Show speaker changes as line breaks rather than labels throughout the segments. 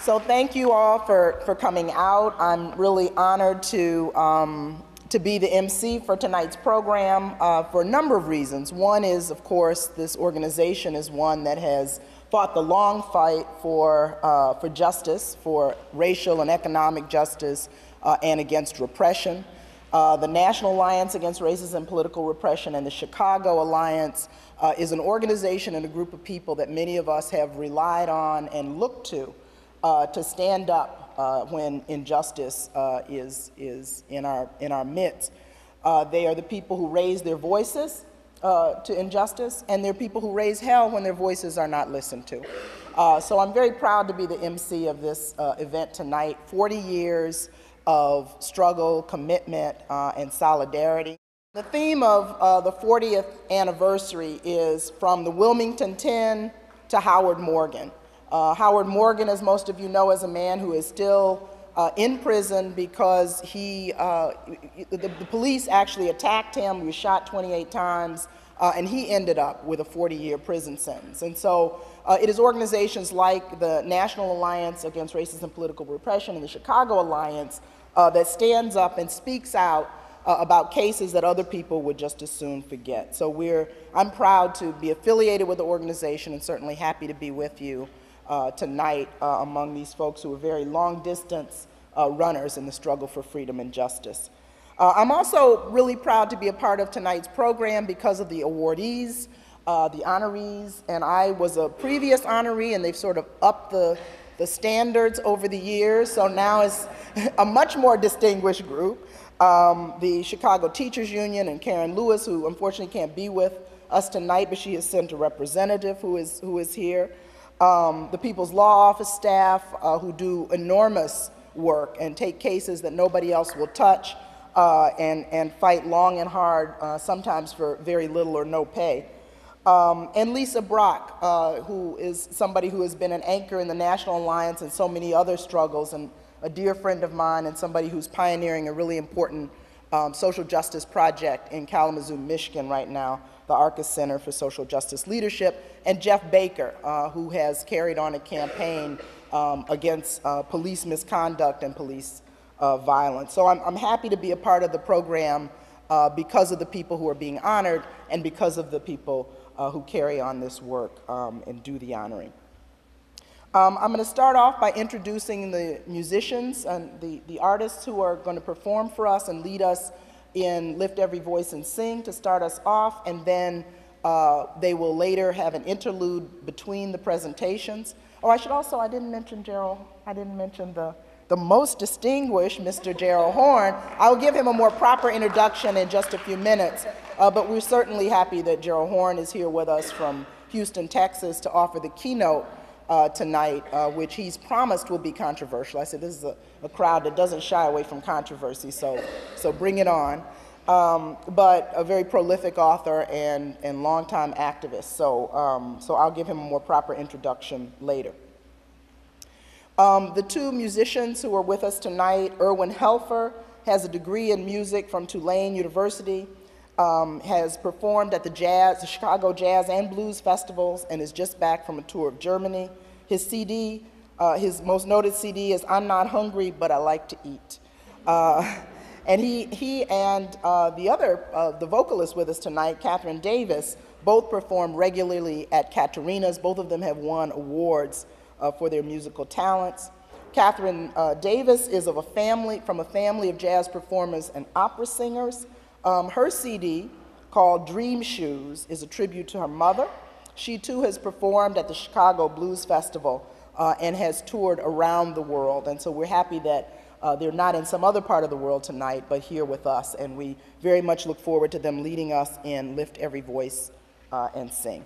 So thank you all for coming out. I'm really honored to be the MC for tonight's program for a number of reasons. One is, of course, this organization is one that has fought the long fight for justice, for racial and economic justice, and against repression. The National Alliance Against Racism and Political Repression and the Chicago Alliance is an organization and a group of people that many of us have relied on and looked to stand up when injustice is in our midst. They are the people who raise their voices to injustice, and they're people who raise hell when their voices are not listened to. So I'm very proud to be the MC of this event tonight. 40 years of struggle, commitment, and solidarity. The theme of the 40th anniversary is From the Wilmington 10 to Howard Morgan. Howard Morgan, as most of you know, is a man who is still in prison because the police actually attacked him. He was shot 28 times, and he ended up with a 40-year prison sentence. And so it is organizations like the National Alliance Against Racism and Political Repression and the Chicago Alliance that stands up and speaks out about cases that other people would just as soon forget. So I'm proud to be affiliated with the organization and certainly happy to be with you tonight among these folks who are very long-distance runners in the struggle for freedom and justice. I'm also really proud to be a part of tonight's program because of the awardees, the honorees, and I was a previous honoree, and they've sort of upped the standards over the years, so now it's a much more distinguished group. The Chicago Teachers Union and Karen Lewis, who unfortunately can't be with us tonight, but she has sent a representative who is here. The People's Law Office staff who do enormous work and take cases that nobody else will touch and fight long and hard, sometimes for very little or no pay. And Lisa Brock, who is somebody who has been an anchor in the National Alliance and so many other struggles, and a dear friend of mine and somebody who's pioneering a really important social justice project in Kalamazoo, Michigan right now, the Arcus Center for Social Justice Leadership, and Jeff Baker, who has carried on a campaign against police misconduct and police violence. So I'm happy to be a part of the program because of the people who are being honored and because of the people who carry on this work and do the honoring. I'm going to start off by introducing the musicians and the artists who are going to perform for us and lead us in Lift Every Voice and Sing to start us off, and then they will later have an interlude between the presentations. Oh, I didn't mention Gerald, I didn't mention the most distinguished Mr. Gerald Horne. I'll give him a more proper introduction in just a few minutes, but we're certainly happy that Gerald Horne is here with us from Houston, Texas to offer the keynote tonight, which he's promised will be controversial. I said this is a crowd that doesn't shy away from controversy, so bring it on. But a very prolific author and longtime activist, so I'll give him a more proper introduction later. The two musicians who are with us tonight, Erwin Helfer has a degree in music from Tulane University, has performed at the Chicago Jazz and Blues Festivals, and is just back from a tour of Germany. His CD, his most noted CD is I'm Not Hungry, But I Like to Eat. And he and the vocalist with us tonight, Catherine Davis, both perform regularly at Katarina's. Both of them have won awards for their musical talents. Catherine Davis is from a family of jazz performers and opera singers. Her CD, called Dream Shoes, is a tribute to her mother. She too has performed at the Chicago Blues Festival and has toured around the world. And so we're happy that they're not in some other part of the world tonight, but here with us. And we very much look forward to them leading us in Lift Every Voice and Sing.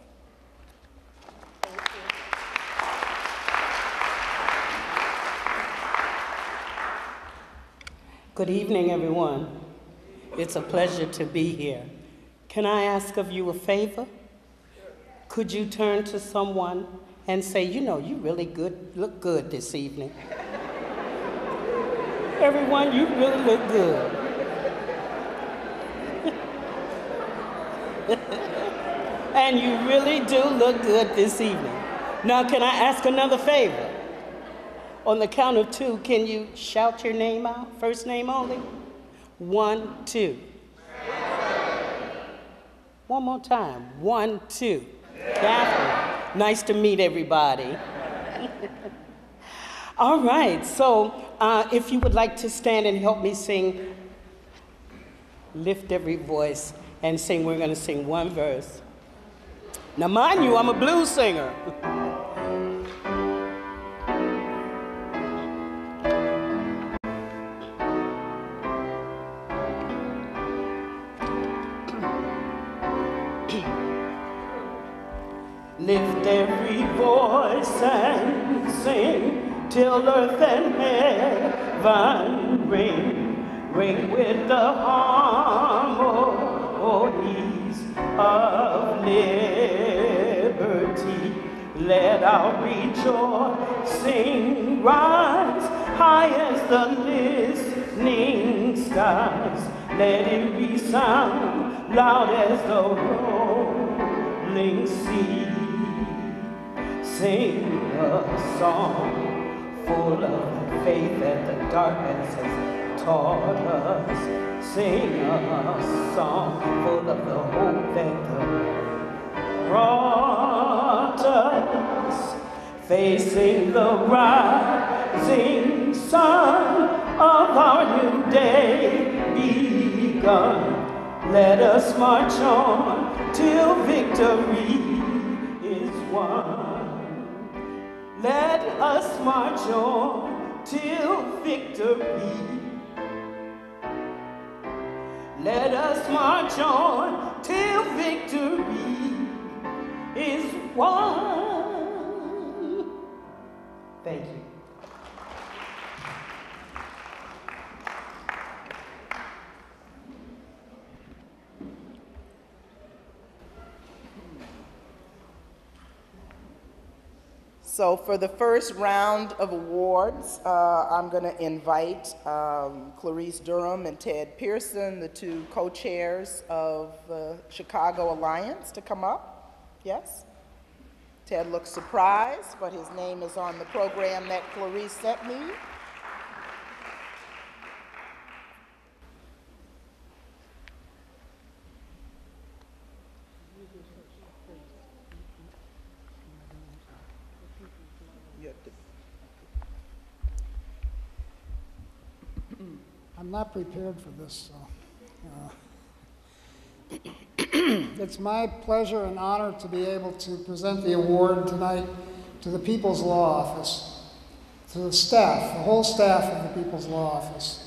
Good evening, everyone. It's a pleasure to be here. Can I ask of you a favor? Could you turn to someone and say, you know, you really look good this evening. Everyone, you really look good. And you really do look good this evening. Now, can I ask another favor? On the count of 2, can you shout your name out? First name only? 1, 2. One more time. 1, 2. Catherine. Nice to meet everybody. All right, so if you would like to stand and help me sing, lift every voice and sing. We're going to sing one verse. Now, mind you, I'm a blues singer. Lift every voice and sing till earth and heaven ring with the harmonies of liberty. Let our rejoicing rise high as the listening skies. Let it resound loud as the rolling sea. Sing a song full of faith that the darkness has taught us. Sing a song full of the hope that the brought us. Facing the rising sun of our new day begun. Let us march on till victory is won. Let us march on till victory. Let us march on till victory is won. Thank you.
So for the first round of awards, I'm going to invite Clarice Durham and Ted Pearson, the 2 co-chairs of the Chicago Alliance, to come up. Yes? Ted looks surprised, but his name is on the program that Clarice sent me.
I'm not prepared for this, so. It's my pleasure and honor to be able to present the award tonight to the People's Law Office, to the staff, the whole staff of the People's Law Office.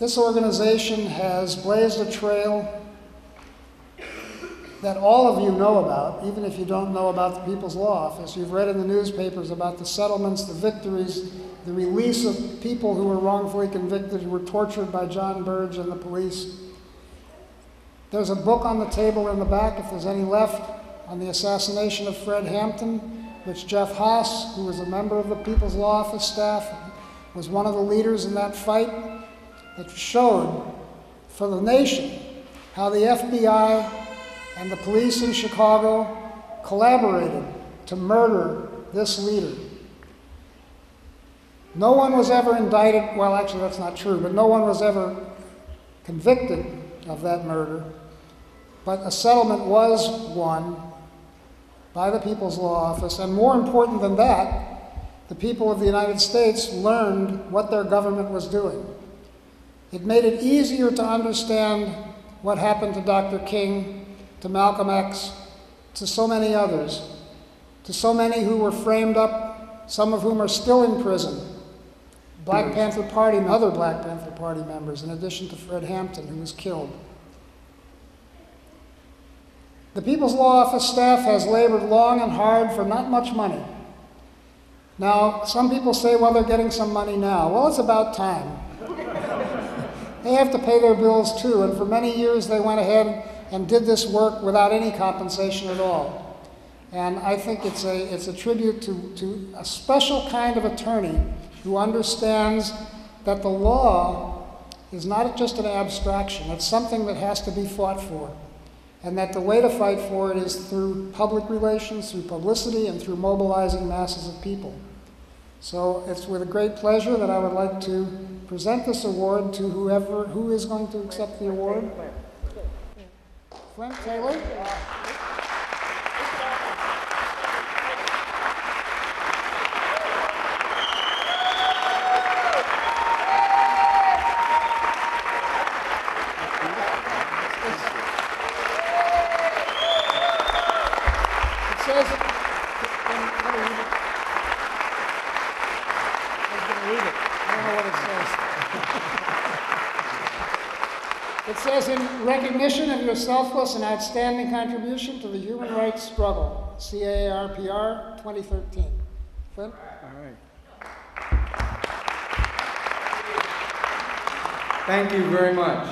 This organization has blazed a trail that all of you know about, even if you don't know about the People's Law Office. You've read in the newspapers about the settlements, the victories, the release of people who were wrongfully convicted, who were tortured by John Burge and the police. There's a book on the table in the back, if there's any left, on the assassination of Fred Hampton, which Jeff Haas, who was a member of the People's Law Office staff, was one of the leaders in that fight, that showed for the nation how the FBI and the police in Chicago collaborated to murder this leader. No one was ever indicted, well, actually that's not true, but no one was ever convicted of that murder. But a settlement was won by the People's Law Office, and more important than that, the people of the United States learned what their government was doing. It made it easier to understand what happened to Dr. King, to Malcolm X, to so many others, to so many who were framed up, some of whom are still in prison. Black Panther Party, other Black Panther Party members, in addition to Fred Hampton, who was killed. The People's Law Office staff has labored long and hard for not much money. Now, some people say, well, they're getting some money now. Well, it's about time. They have to pay their bills too, and for many years they went ahead and did this work without any compensation at all. And I think it's a tribute to a special kind of attorney who understands that the law is not just an abstraction, it's something that has to be fought for. And that the way to fight for it is through public relations, through publicity, and through mobilizing masses of people. So it's with a great pleasure that I would like to present this award to who is going to accept the award. Flint Taylor. It says, in recognition of your selfless and outstanding contribution to the human rights struggle, CARPR 2013. Flint?
All right. Thank you very much.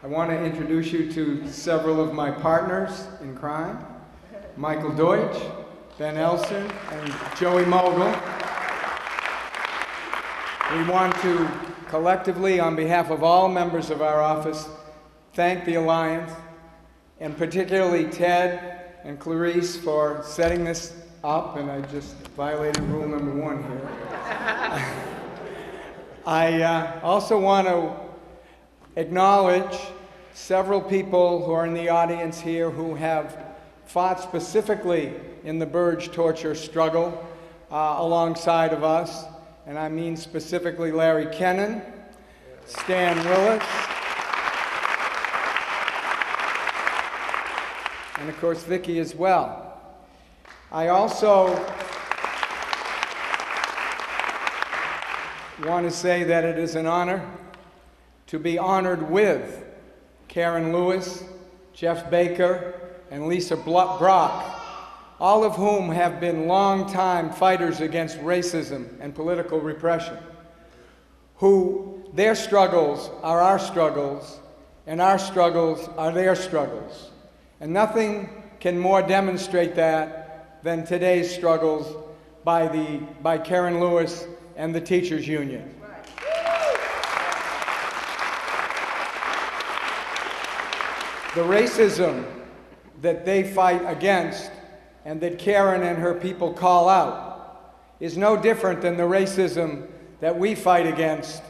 I want to introduce you to several of my partners in crime, Michael Deutsch, Ben Elson, and Joey Mogul. We want to collectively, on behalf of all members of our office, thank the Alliance, and particularly Ted and Clarice for setting this up, and I just violated rule number 1 here. I also want to acknowledge several people who are in the audience here who have fought specifically in the Burge torture struggle alongside of us, and I mean specifically Larry Kennan, Stan Willis, and of course Vicki as well. I also want to say that it is an honor to be honored with Karen Lewis, Jeff Baker, and Lisa Brock, all of whom have been long-time fighters against racism and political repression, who their struggles are our struggles, and our struggles are their struggles. And nothing can more demonstrate that than today's struggles by Karen Lewis and the Teachers Union. The racism that they fight against and that Karen and her people call out is no different than the racism that we fight against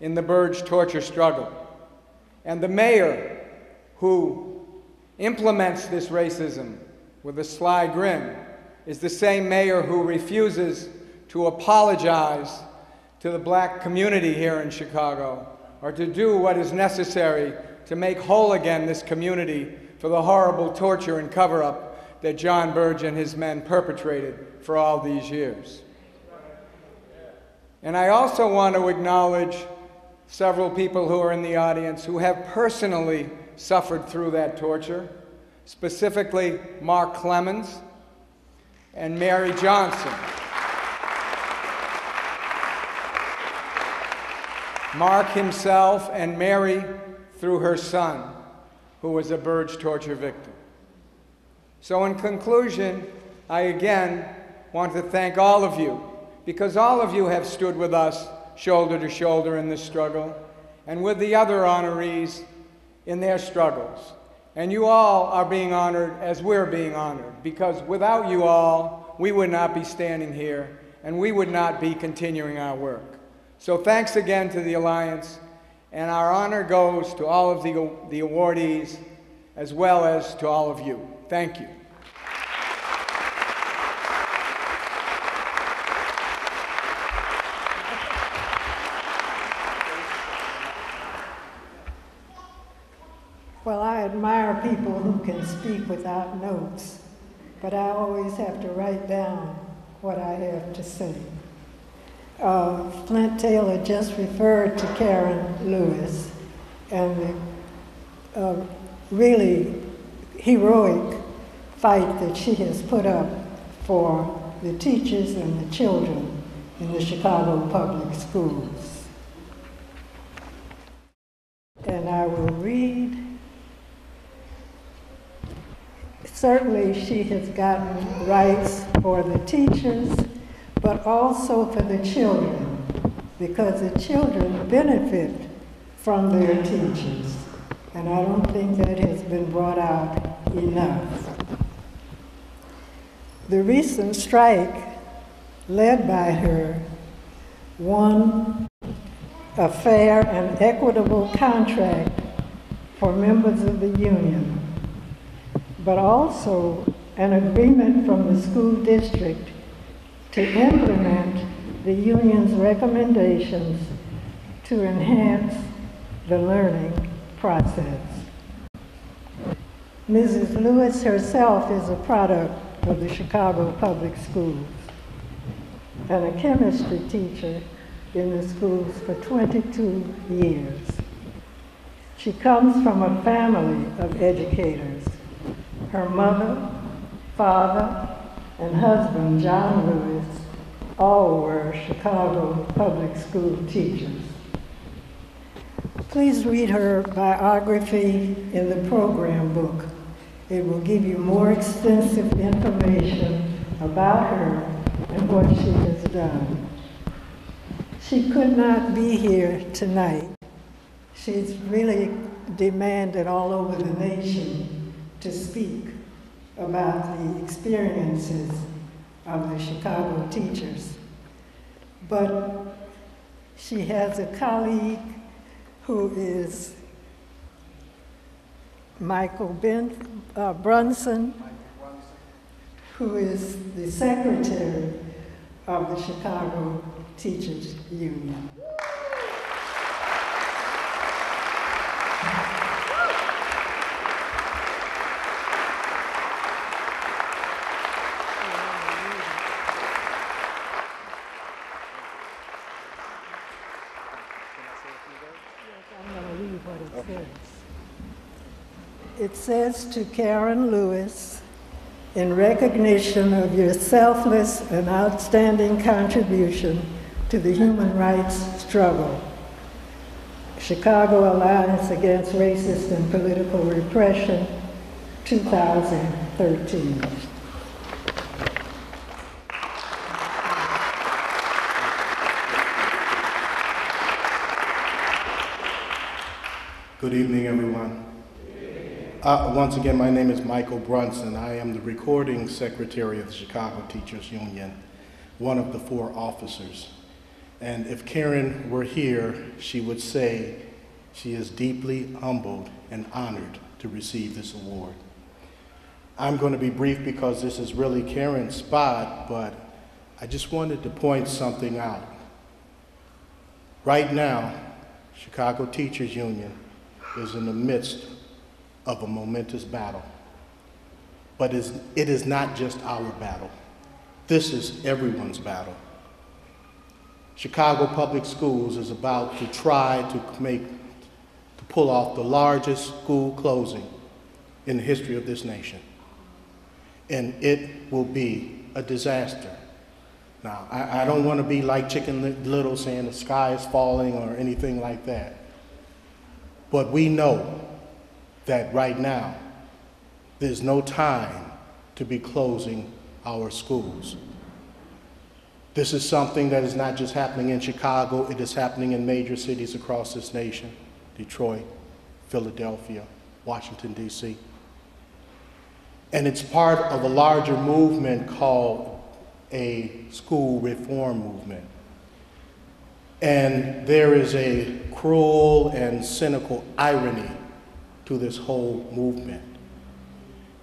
in the Burge torture struggle. And the mayor who implements this racism with a sly grin is the same mayor who refuses to apologize to the black community here in Chicago or to do what is necessary to make whole again this community for the horrible torture and cover-up that John Burge and his men perpetrated for all these years. And I also want to acknowledge several people who are in the audience who have personally suffered through that torture, specifically Mark Clemens and Mary Johnson. Mark himself and Mary through her son, who was a Burge torture victim. So in conclusion, I again want to thank all of you, because all of you have stood with us shoulder to shoulder in this struggle, and with the other honorees in their struggles. And you all are being honored as we're being honored, because without you all, we would not be standing here, and we would not be continuing our work. So thanks again to the Alliance, and our honor goes to all of the awardees, as well as to all of you. Thank you.
Well, I admire people who can speak without notes, but I always have to write down what I have to say. Flint Taylor just referred to Karen Lewis and the really heroic fight that she has put up for the teachers and the children in the Chicago public schools. And I will read. Certainly she has gotten rights for the teachers, but also for the children, because the children benefit from their teachers. And I don't think that has been brought out enough. The recent strike led by her One, a fair and equitable contract for members of the union, but also an agreement from the school district to implement the union's recommendations to enhance the learning process. Mrs. Lewis herself is a product of the Chicago Public Schools and a chemistry teacher in the schools for 22 years. She comes from a family of educators. Her mother, father, and husband, John Lewis, all were Chicago public school teachers. Please read her biography in the program book. It will give you more extensive information about her and what she has done. She could not be here tonight. She's really demanded all over the nation to speak about the experiences of the Chicago teachers. But she has a colleague who is Michael Brunson, who is the secretary of the Chicago Teachers Union. It says to Karen Lewis, in recognition of your selfless and outstanding contribution to the human rights struggle, Chicago Alliance Against Racist and Political Repression, 2013.
Good evening, everyone. Once again, my name is Michael Brunson. I am the recording secretary of the Chicago Teachers Union, one of the 4 officers. And if Karen were here, she would say she is deeply humbled and honored to receive this award. I'm going to be brief because this is really Karen's spot, but I just wanted to point something out. Right now, Chicago Teachers Union is in the midst of a momentous battle. But it is not just our battle. This is everyone's battle. Chicago Public Schools is about to try to pull off the largest school closing in the history of this nation. And it will be a disaster. Now, I don't want to be like Chicken Little saying the sky is falling or anything like that. But we know that right now, there's no time to be closing our schools. This is something that is not just happening in Chicago, it is happening in major cities across this nation, Detroit, Philadelphia, Washington, D.C. And it's part of a larger movement called a school reform movement. And there is a cruel and cynical irony to this whole movement,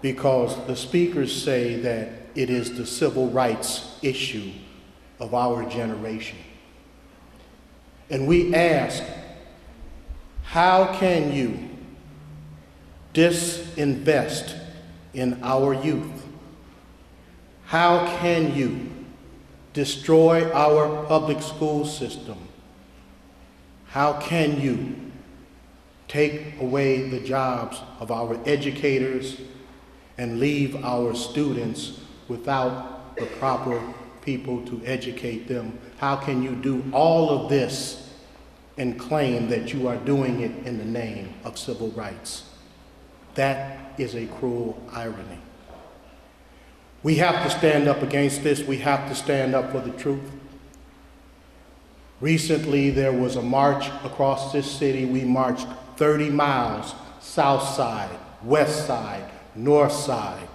because the speakers say that it is the civil rights issue of our generation. And we ask, how can you disinvest in our youth? How can you destroy our public school system? How can you take away the jobs of our educators and leave our students without the proper people to educate them? How can you do all of this and claim that you are doing it in the name of civil rights? That is a cruel irony. We have to stand up against this. We have to stand up for the truth. Recently, there was a march across this city. We marched 30 miles, south side, west side, north side,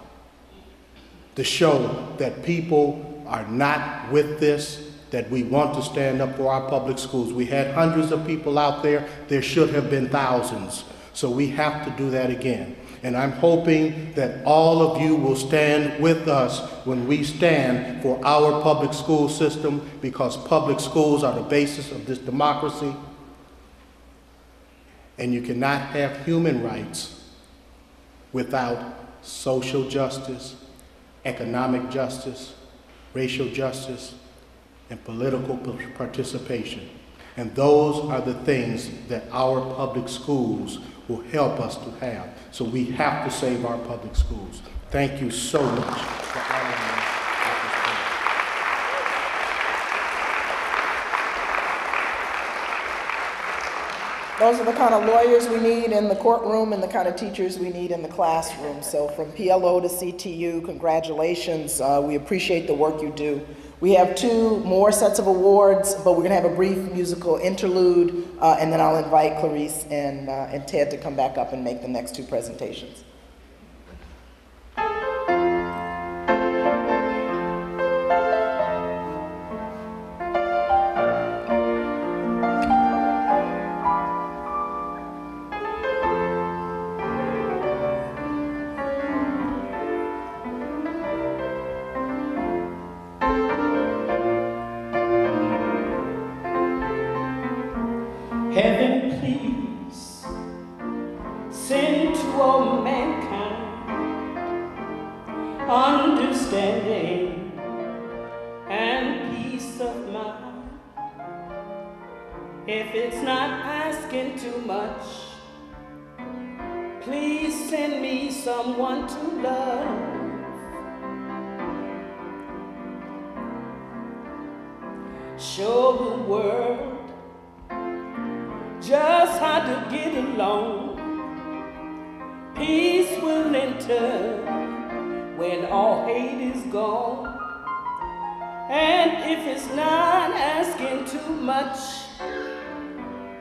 to show that people are not with this, that we want to stand up for our public schools. We had hundreds of people out there. There should have been thousands. So we have to do that again. And I'm hoping that all of you will stand with us when we stand for our public school system, because public schools are the basis of this democracy. And you cannot have human rights without social justice, economic justice, racial justice, and political participation. And those are the things that our public schools will help us to have. So we have to save our public schools. Thank you so much for honoring us with this prayer.
Those are the kind of lawyers we need in the courtroom and the kind of teachers we need in the classroom. So from PLO to CTU, congratulations. We appreciate the work you do. We have 2 more sets of awards, but we're going to have a brief musical interlude, and then I'll invite Clarice and Ted to come back up and make the next 2 presentations.
Heaven, please send to all mankind understanding and peace of mind. If it's not asking too much, please send me someone to love. Show the world just how to get along. Peace will enter when all hate is gone. And if it's not asking too much,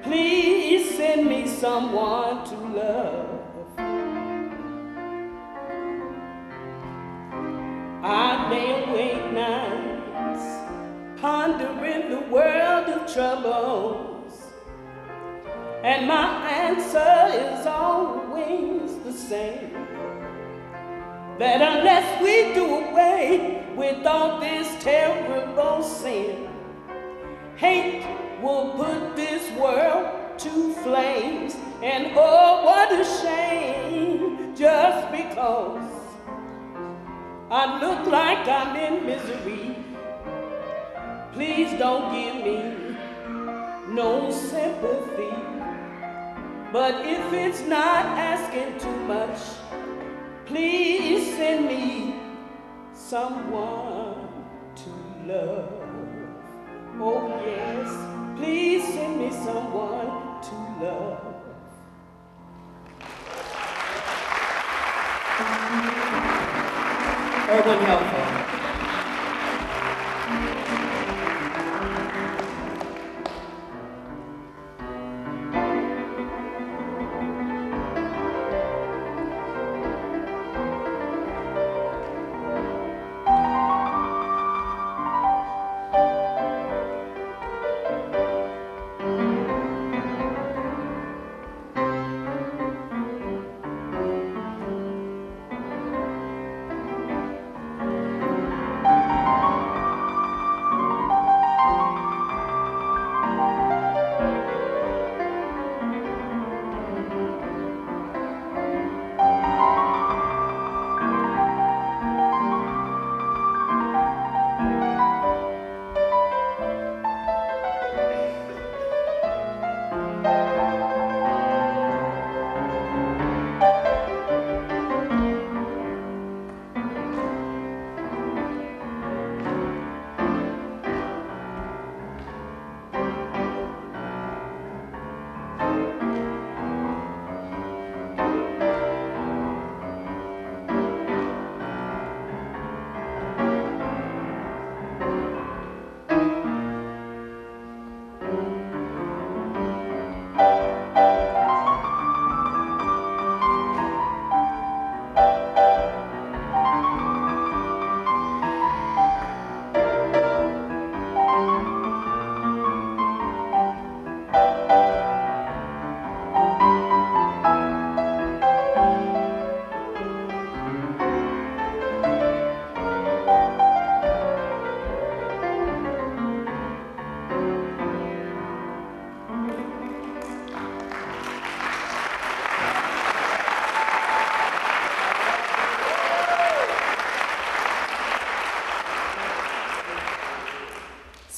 please send me someone to love. I lay awake nights pondering the world of troubles, and my answer is always the same, that unless we do away with all this terrible sin, hate will put this world to flames. And oh, what a shame, just because I look like I'm in misery, please don't give me no sympathy. But if it's not asking too much, please send me someone to love. Oh yes, please send me someone to love. Erwin Helfer.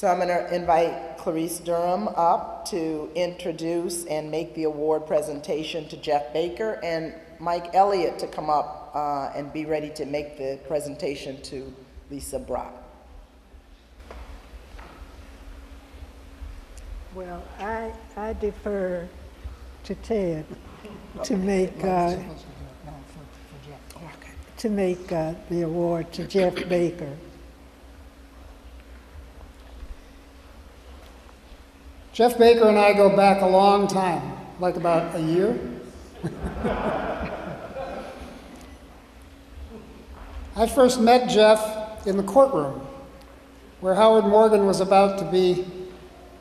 So I'm going to invite Clarice Durham up to introduce and make the award presentation to Jeff Baker, and Mike Elliott to come up and be ready to make the presentation to Lisa Brock.
Well, I defer to Ted to make the award to Jeff Baker.
Jeff Baker and I go back a long time, like about a year. I first met Jeff in the courtroom where Howard Morgan was about to be,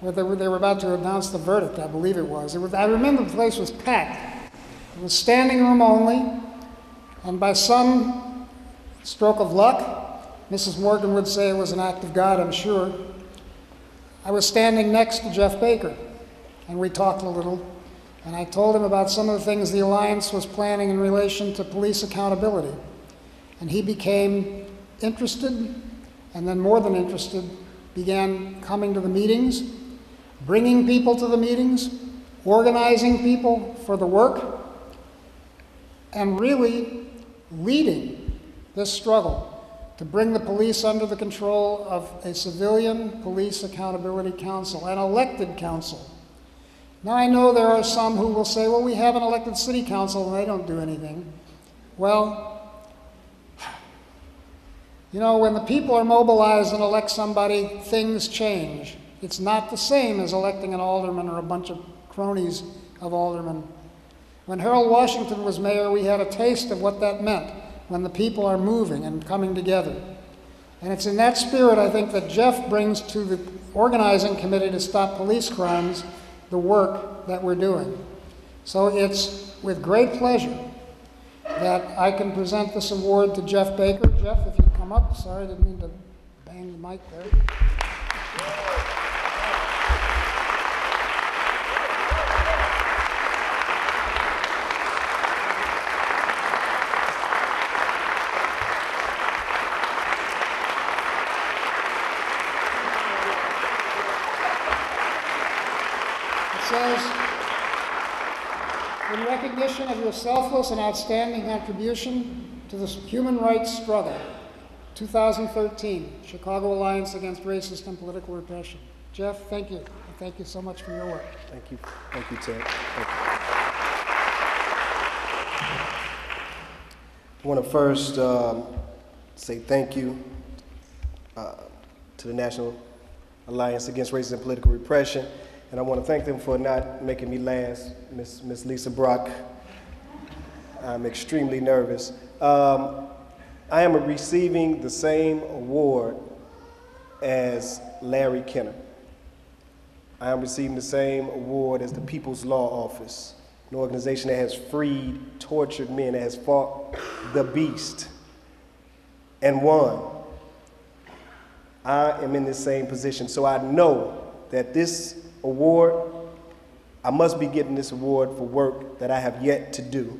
where they were about to announce the verdict, I believe it was. I remember the place was packed. It was standing room only, and by some stroke of luck, Mrs. Morgan would say it was an act of God, I'm sure, I was standing next to Jeff Baker, and we talked a little, and I told him about some of the things the Alliance was planning in relation to police accountability. And he became interested, and then more than interested, began coming to the meetings, bringing people to the meetings, organizing people for the work, and really leading this struggle to bring the police under the control of a civilian police accountability council, an elected council. Now I know there are some who will say, well, we have an elected city council and they don't do anything. Well, you know, when the people are mobilized and elect somebody, things change. It's not the same as electing an alderman or a bunch of cronies of aldermen. When Harold Washington was mayor, we had a taste of what that meant, when the people are moving and coming together. And it's in that spirit, I think, that Jeff brings to the organizing committee to stop police crimes the work that we're doing. So it's with great pleasure that I can present this award to Jeff Baker. Jeff, if you come up. Sorry, I didn't mean to bang the mic there. Says, in recognition of your selfless and outstanding contribution to the human rights struggle, 2013, Chicago Alliance Against Racist and Political Repression. Jeff, thank you. And thank you so much for your work.
Thank you. Thank you, Ted. Thank you. I want to first say thank you to the National Alliance Against Racist and Political Repression. And I want to thank them for not making me last, Miss Lisa Brock. I'm extremely nervous. I am receiving the same award as Larry Kenner. I am receiving the same award as the People's Law Office, an organization that has freed tortured men, that has fought the beast and won. I am in the same position, so I know that this award, I must be getting this award for work that I have yet to do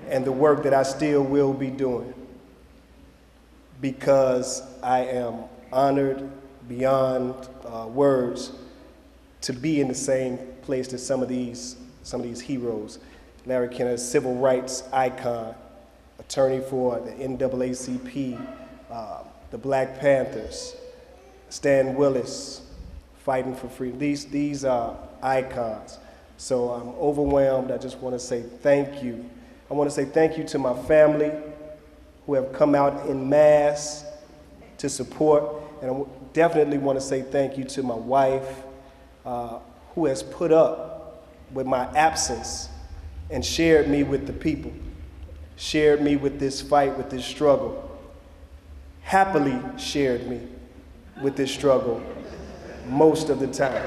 and the work that I still will be doing, because I am honored beyond words to be in the same place as some of these heroes. Larry Kenner, civil rights icon, attorney for the NAACP, the Black Panthers, Stan Willis, fighting for freedom. These are icons. So I'm overwhelmed. I just want to say thank you. I want to say thank you to my family who have come out en masse to support. And I definitely want to say thank you to my wife who has put up with my absence and shared me with the people, shared me with this fight, with this struggle, happily shared me with this struggle most of the time.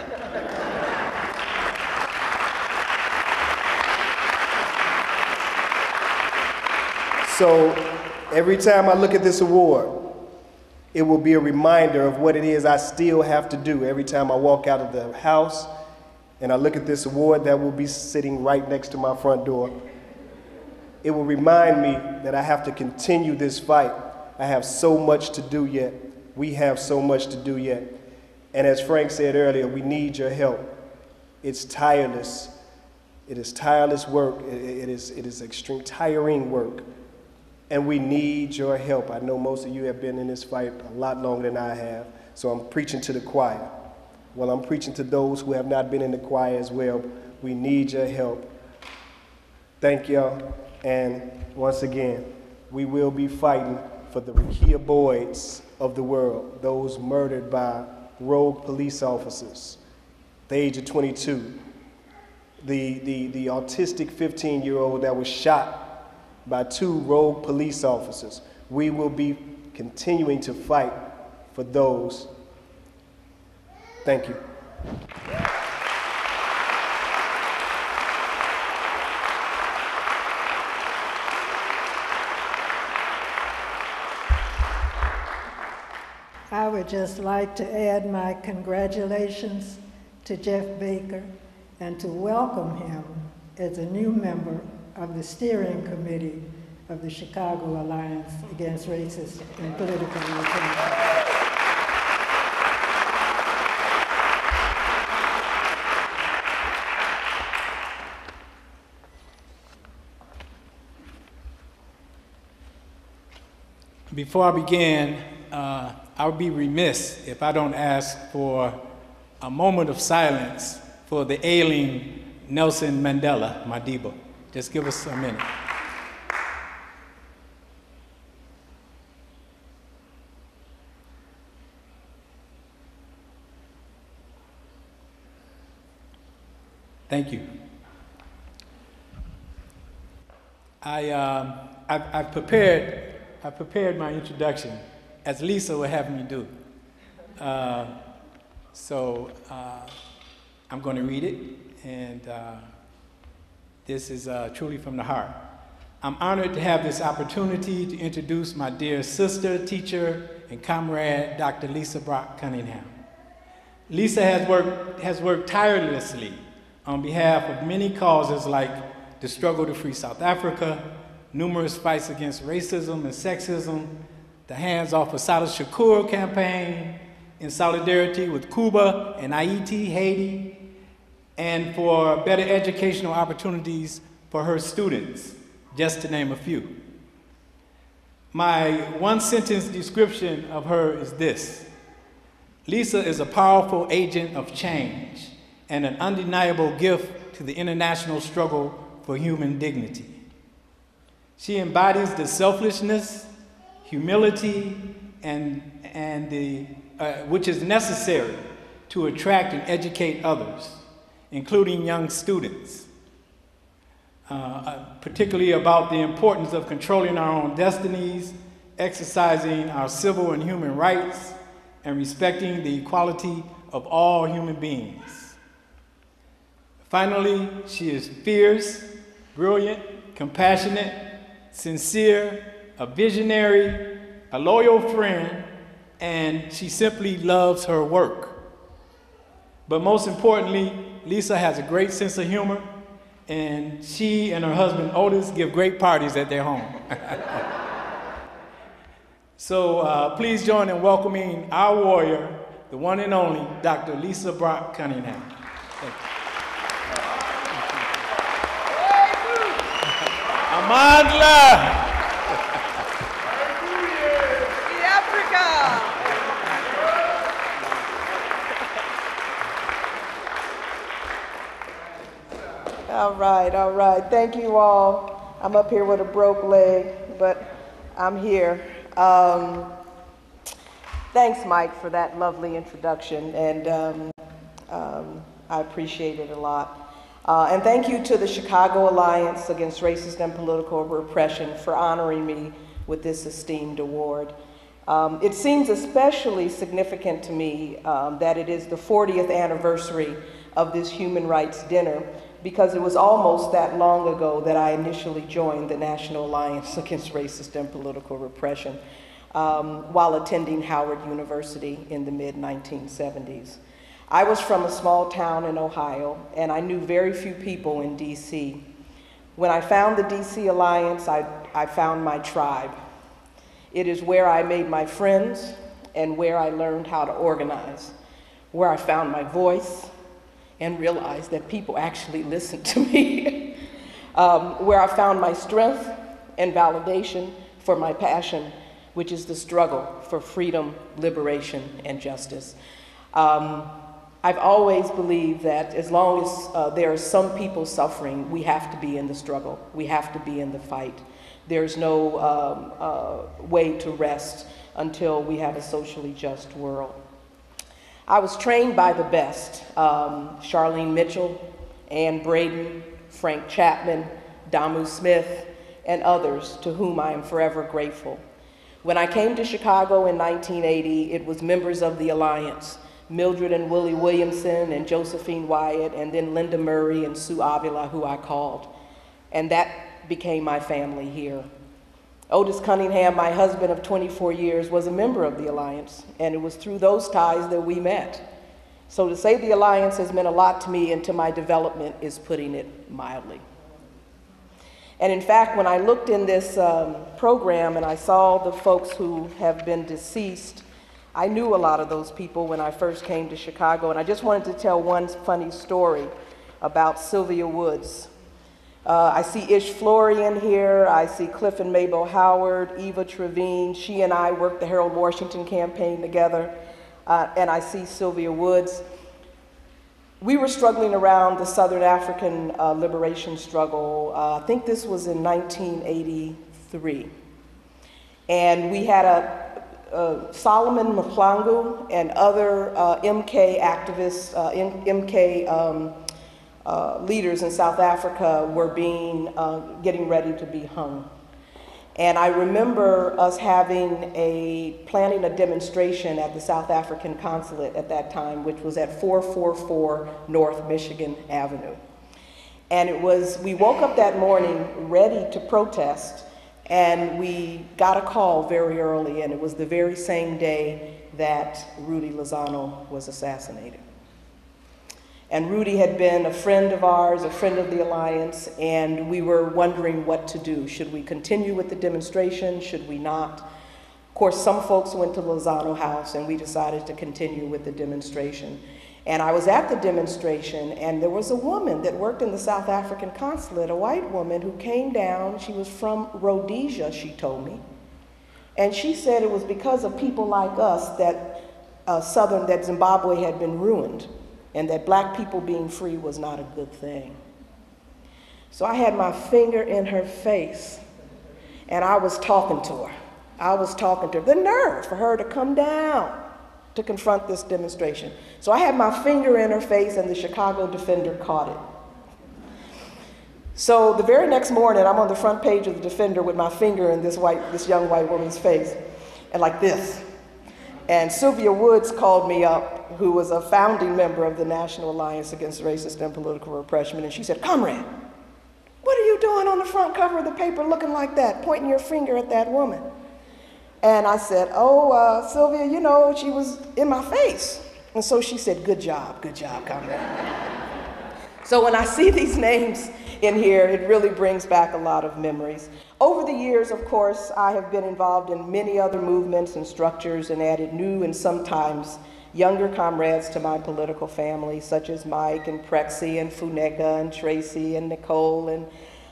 So every time I look at this award, it will be a reminder of what it is I still have to do. Every time I walk out of the house and I look at this award that will be sitting right next to my front door, it will remind me that I have to continue this fight. I have so much to do yet. We have so much to do yet. And as Frank said earlier, we need your help. It's tireless. It is tireless work. It is extreme, tiring work. And we need your help. I know most of you have been in this fight a lot longer than I have, so I'm preaching to the choir. Well, I'm preaching to those who have not been in the choir as well. We need your help. Thank y'all. And once again, we will be fighting for the Rekia Boyds of the world, those murdered by rogue police officers, the age of 22, the autistic 15-year-old that was shot by 2 rogue police officers. We will be continuing to fight for those. Thank you.
I would just like to add my congratulations to Jeff Baker and to welcome him as a new member of the steering committee of the Chicago Alliance Against Racist and Political Repression.
Before I begin, I would be remiss if I don't ask for a moment of silence for the ailing Nelson Mandela Madiba. Just give us a minute. Thank you. I've prepared my introduction as Lisa would have me do. So I'm going to read it, and this is truly from the heart. I'm honored to have this opportunity to introduce my dear sister, teacher, and comrade, Dr. Lisa Brock Cunningham. Lisa has worked tirelessly on behalf of many causes like the struggle to free South Africa, numerous fights against racism and sexism, the Hands Off Assata Shakur campaign, in solidarity with Cuba and Haiti, Haiti, and for better educational opportunities for her students, just to name a few. My one-sentence description of her is this: Lisa is a powerful agent of change and an undeniable gift to the international struggle for human dignity. She embodies the selflessness, humility, and the which is necessary to attract and educate others, including young students, particularly about the importance of controlling our own destinies, exercising our civil and human rights, and respecting the equality of all human beings. Finally, she is fierce, brilliant, compassionate, sincere, a visionary, a loyal friend, and she simply loves her work. But most importantly, Lisa has a great sense of humor, and she and her husband Otis give great parties at their home. So please join in welcoming our warrior, the one and only Dr. Lisa Brock Cunningham. Thank you. Amandla!
All right. Thank you all. I'm up here with a broke leg, but I'm here. Thanks, Mike, for that lovely introduction, and I appreciate it a lot. And thank you to the Chicago Alliance Against Racist and Political Repression for honoring me with this esteemed award. It seems especially significant to me that it is the 40th anniversary of this Human Rights Dinner, because it was almost that long ago that I initially joined the National Alliance Against Racist and Political Repression while attending Howard University in the mid-1970s. I was from a small town in Ohio, and I knew very few people in DC. When I found the DC Alliance, I found my tribe. It is where I made my friends and where I learned how to organize.
where I found my voice and realized that people actually listened to me, where I found my strength and validation for my passion, which is the struggle for freedom, liberation, and justice. I've always believed that as long as there are some people suffering, we have to be in the struggle. We have to be in the fight. There's no way to rest until we have a socially just world. I was trained by the best, Charlene Mitchell, Ann Braden, Frank Chapman, Damu Smith, and others to whom I am forever grateful. When I came to Chicago in 1980, it was members of the Alliance, Mildred and Willie Williamson and Josephine Wyatt, and then Linda Murray and Sue Avila, who I called. And that became my family here. Otis Cunningham, my husband of 24 years, was a member of the Alliance, and it was through those ties that we met. So to say the Alliance has meant a lot to me and to my development is putting it mildly. And in fact, when I looked in this program and I saw the folks who have been deceased, I knew a lot of those people when I first came to Chicago, and I just wanted to tell one funny story about Sylvia Woods. I see Ish Florian here, I see Cliff and Mabel Howard, Eva Trevine. She and I worked the Harold Washington campaign together, and I see Sylvia Woods. We were struggling around the Southern African liberation struggle. I think this was in 1983. And we had Solomon Maplangu and other MK activists, MK leaders in South Africa were getting ready to be hung. And I remember us planning a demonstration at the South African consulate at that time, which was at 444 North Michigan Avenue. And we woke up that morning ready to protest, and we got a call very early, and it was the very same day that Rudy Lozano was assassinated. And Rudy had been a friend of ours, a friend of the Alliance, and we were wondering what to do. Should we continue with the demonstration? Should we not? Of course, some folks went to Lozano House, and we decided to continue with the demonstration. And I was at the demonstration, and there was a woman that worked in the South African consulate, a white woman who came down. She was from Rhodesia, she told me. And she said it was because of people like us that Zimbabwe had been ruined, and that black people being free was not a good thing. So I had my finger in her face, and I was talking to her. The nerve for her to come down to confront this demonstration. So I had my finger in her face, and the Chicago Defender caught it. So the very next morning, I'm on the front page of the Defender with my finger in this young white woman's face, and like this. And Sylvia Woods called me up, who was a founding member of the National Alliance Against Racist and Political Repression, and she said, "Comrade, what are you doing on the front cover of the paper looking like that, pointing your finger at that woman?" And I said, Sylvia, you know, she was in my face. And so she said, good job, comrade." So when I see these names in here, it really brings back a lot of memories. Over the years, of course, I have been involved in many other movements and structures and added new and sometimes younger comrades to my political family, such as Mike and Prexy and Funeka and Tracy and Nicole and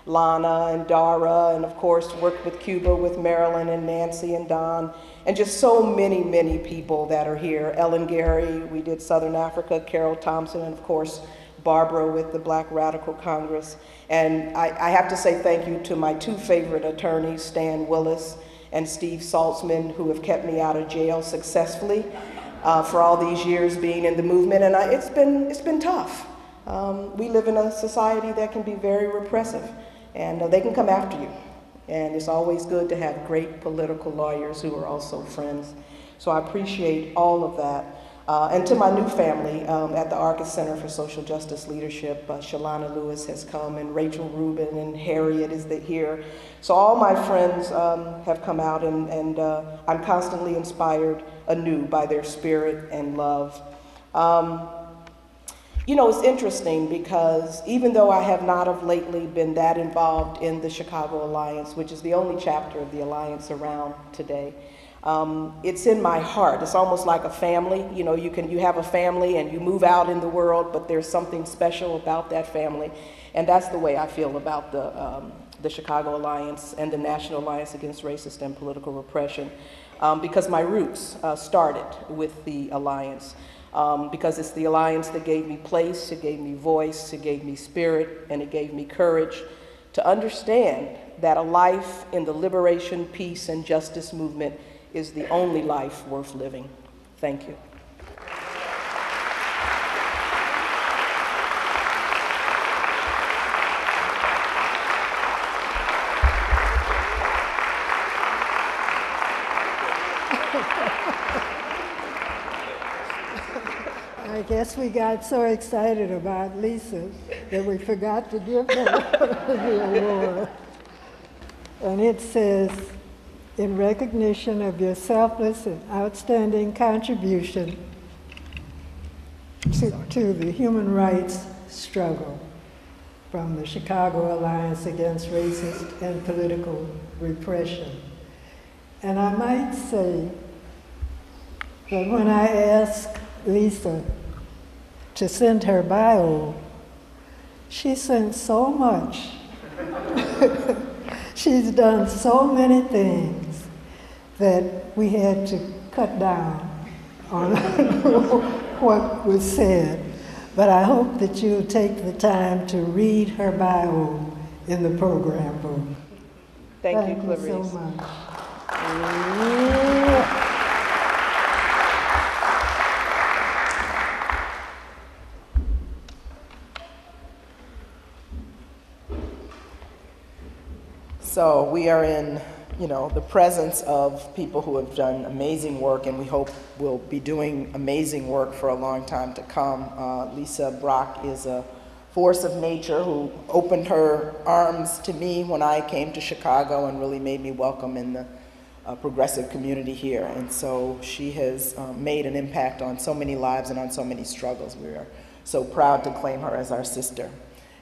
Lana and Dara, and of course worked with Cuba with Marilyn and Nancy and Don, and just so many, many people that are here. Ellen Gary, we did Southern Africa, Carol Thompson, and of course Barbara with the Black Radical Congress. And I have to say thank you to my two favorite attorneys, Stan Willis and Steve Saltzman, who have kept me out of jail successfully for all these years being in the movement. And it's been tough. We live in a society that can be very repressive, and they can come after you. And it's always good to have great political lawyers who are also friends. So I appreciate all of that. And to my new family at the Arcus Center for Social Justice Leadership, Shalana Lewis has come, and Rachel Rubin and Harriet is here. So all my friends have come out, and I'm constantly inspired anew by their spirit and love. You know, it's interesting because even though I have not of lately been that involved in the Chicago Alliance, which is the only chapter of the Alliance around today, It's in my heart. It's almost like a family. You know, you have a family and you move out in the world, but there's something special about that family. And that's the way I feel about the Chicago Alliance and the National Alliance Against Racist and Political Repression, because my roots started with the Alliance, because it's the Alliance that gave me place, it gave me voice, it gave me spirit, and it gave me courage to understand that a life in the liberation, peace, and justice movement is the only life worth living. Thank you.
I guess we got so excited about Lisa that we forgot to give her the award. And it says, in recognition of your selfless and outstanding contribution to the human rights struggle from the Chicago Alliance Against Racist and Political Repression. And I might say that when I asked Lisa to send her bio, she sent so much. She's done so many things that we had to cut down on what was said. But I hope that you'll take the time to read her bio in the program book.
Thank you, Clarice.
Thank you so much.
So we are in, the presence of people who have done amazing work, and we hope will be doing amazing work for a long time to come. Lisa Brock is a force of nature who opened her arms to me when I came to Chicago and really made me welcome in the progressive community here. And so she has made an impact on so many lives and on so many struggles. We are so proud to claim her as our sister.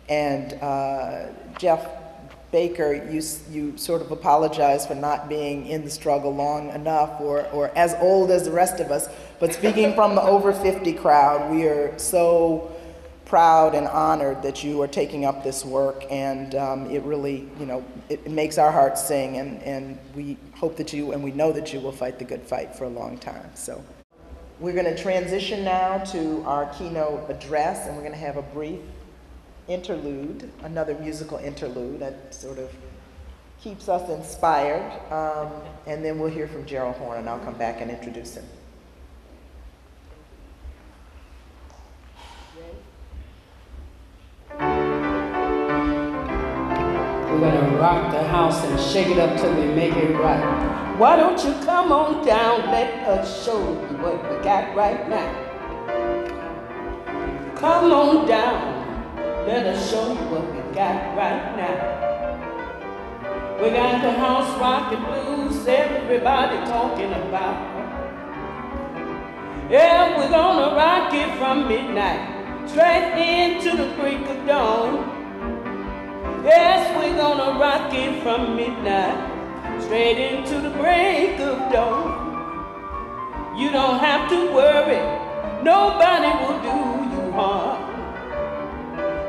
And Jeff Baker, you sort of apologize for not being in the struggle long enough or as old as the rest of us, but speaking from the over 50 crowd, we are so proud and honored that you are taking up this work, and it really, it makes our hearts sing, and we hope that and we know that you will fight the good fight for a long time. So we're going to transition now to our keynote address, and we're going to have a brief interlude, another musical interlude that sort of keeps us inspired, and then we'll hear from Gerald Horne, and I'll come back and introduce him.
We're gonna rock the house and shake it up till we make it right. Why don't you come on down, let us show you what we got right now. Come on down. Let us show you what we got right now. We got the house rockin' blues, everybody talking about. Yeah, we're gonna rock it from midnight, straight into the break of dawn. Yes, we're gonna rock it from midnight, straight into the break of dawn. You don't have to worry, nobody will do you harm.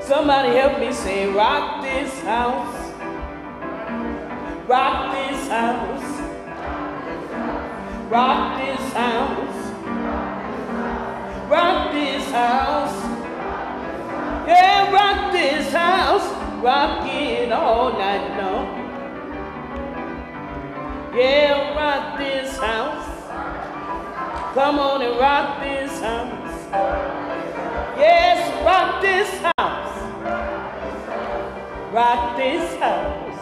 Somebody help me say, rock this house, rock this house, rock this house, rock this house, yeah, rock this house, rock it all night long. Yeah, rock this house, come on and rock this house, yes, rock this house. Rock this house,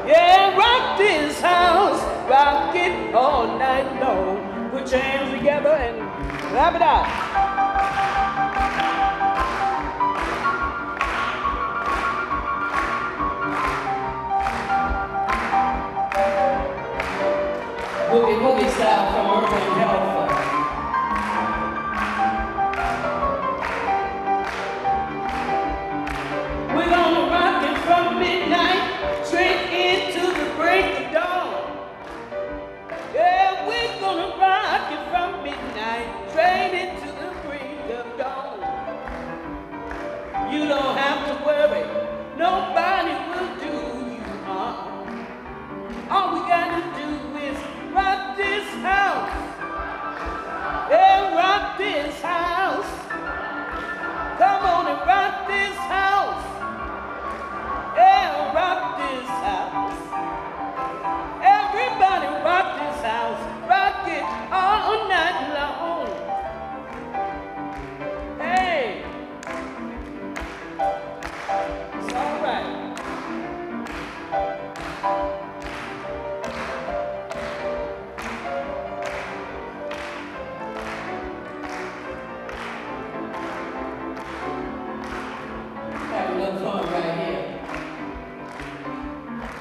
yeah, rock this house, rock it all night long. Put your hands together and clap it out. Boogie Woogie style from Urban Health. We're gonna rock it from midnight straight into the break of dawn.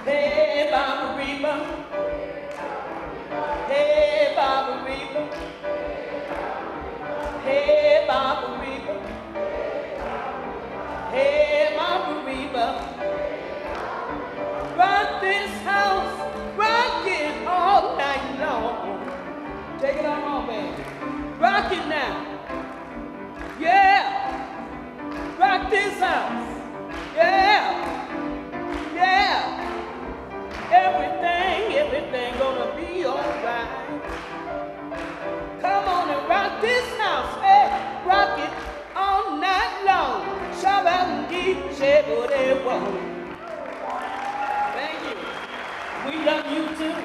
Hey, Baba Reba. Hey, Baba Reba. Hey, Baba Reba. Hey, Baba Reba. Rock this house, rock it all night long. Take it on home, baby. Rock it now. Yeah. Rock this house. Yeah. Yeah. Everything gonna be alright. Come on and rock this house. Hey, rock it all night long. Shabangi, Shebodewa. Thank you. We love you too.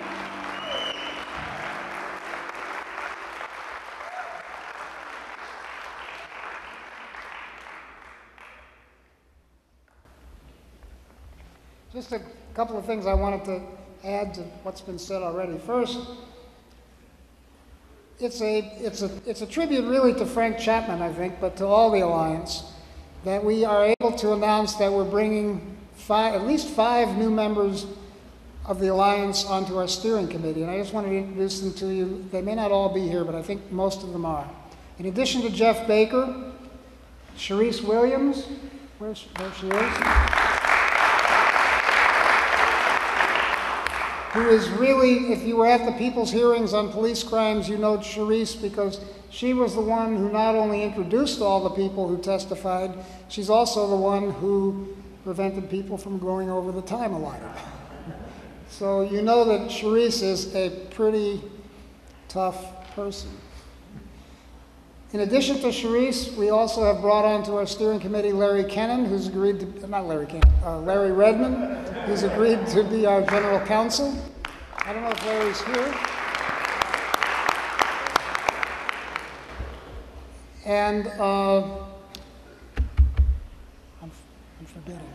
Just a couple of things I wanted to add to what's been said already. First, it's a tribute really to Frank Chapman, I think, but to all the Alliance, that we are able to announce that we're bringing at least five new members of the Alliance onto our steering committee. And I just wanted to introduce them to you. They may not all be here, but I think most of them are. In addition to Jeff Baker, Sharice Williams, there she is, who is really, if you were at the people's hearings on police crimes, you know Sharice because she was the one who not only introduced all the people who testified, she's also the one who prevented people from going over the time allotted. So you know that Sharice is a pretty tough person. In addition to Sharice, we also have brought onto our steering committee Larry Kennan, who's agreed to, not Larry Kennan, Larry Redmond, who's agreed to be our general counsel. I don't know if Larry's here. And I'm forgetting.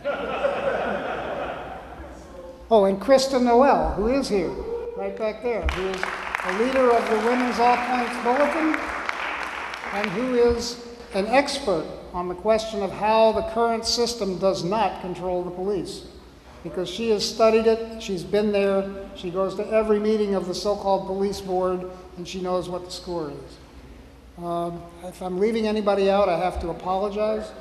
Oh, and Krista Noel, who is here, right back there, who is a leader of the Women's All Points Bulletin, and who is an expert on the question of how the current system does not control the police. Because she has studied it, she's been there, she goes to every meeting of the so-called police board, and she knows what the score is. If I'm leaving anybody out, I have to apologize.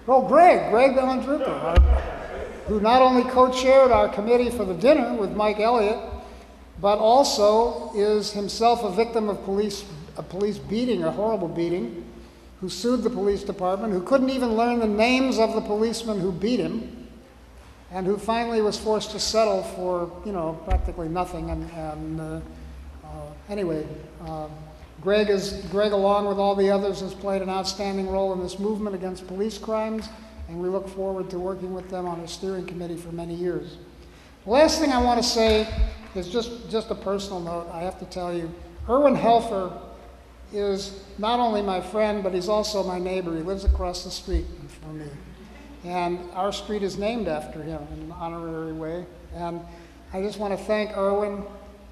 Oh, Greg Bellandrupa, who not only co-chaired our committee for the dinner with Mike Elliott, but also is himself a victim of a police beating, a horrible beating, who sued the police department, who couldn't even learn the names of the policemen who beat him, and who finally was forced to settle for, practically nothing. Anyway, Greg, along with all the others, has played an outstanding role in this movement against police crimes, and we look forward to working with them on a steering committee for many years. The last thing I want to say is just a personal note. I have to tell you, Erwin Helfer is not only my friend, but he's also my neighbor. He lives across the street from me. And our street is named after him in an honorary way. And I just want to thank Erwin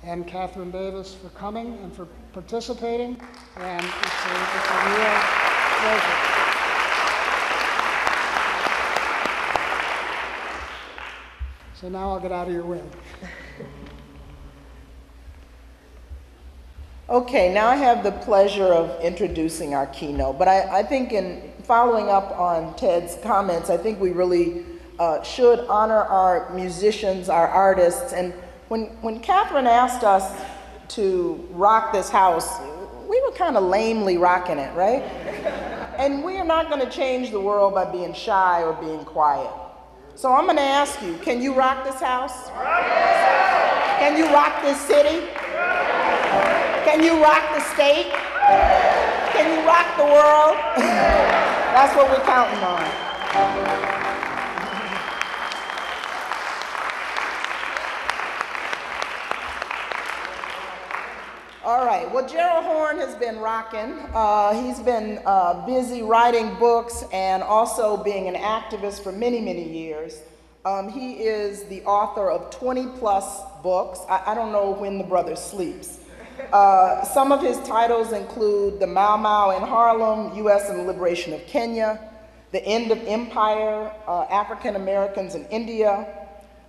and Catherine Davis for coming and for participating. And it's a real pleasure. So now I'll get out of your way.
Okay, now I have the pleasure of introducing our keynote, but I think in following up on Ted's comments, I think we really should honor our musicians, our artists, and when Catherine asked us to rock this house, we were kind of lamely rocking it, right? And we are not going to change the world by being shy or being quiet. So I'm going to ask you, can you rock this house? Can you rock this city? Can you rock the state? Can you rock the world? That's what we're counting on. All right, well, Gerald Horne has been rocking. He's been busy writing books and also being an activist for many, many years. He is the author of 20-plus books. I don't know when the brother sleeps. Some of his titles include The Mau Mau in Harlem, U.S. and the Liberation of Kenya, The End of Empire, African Americans in India,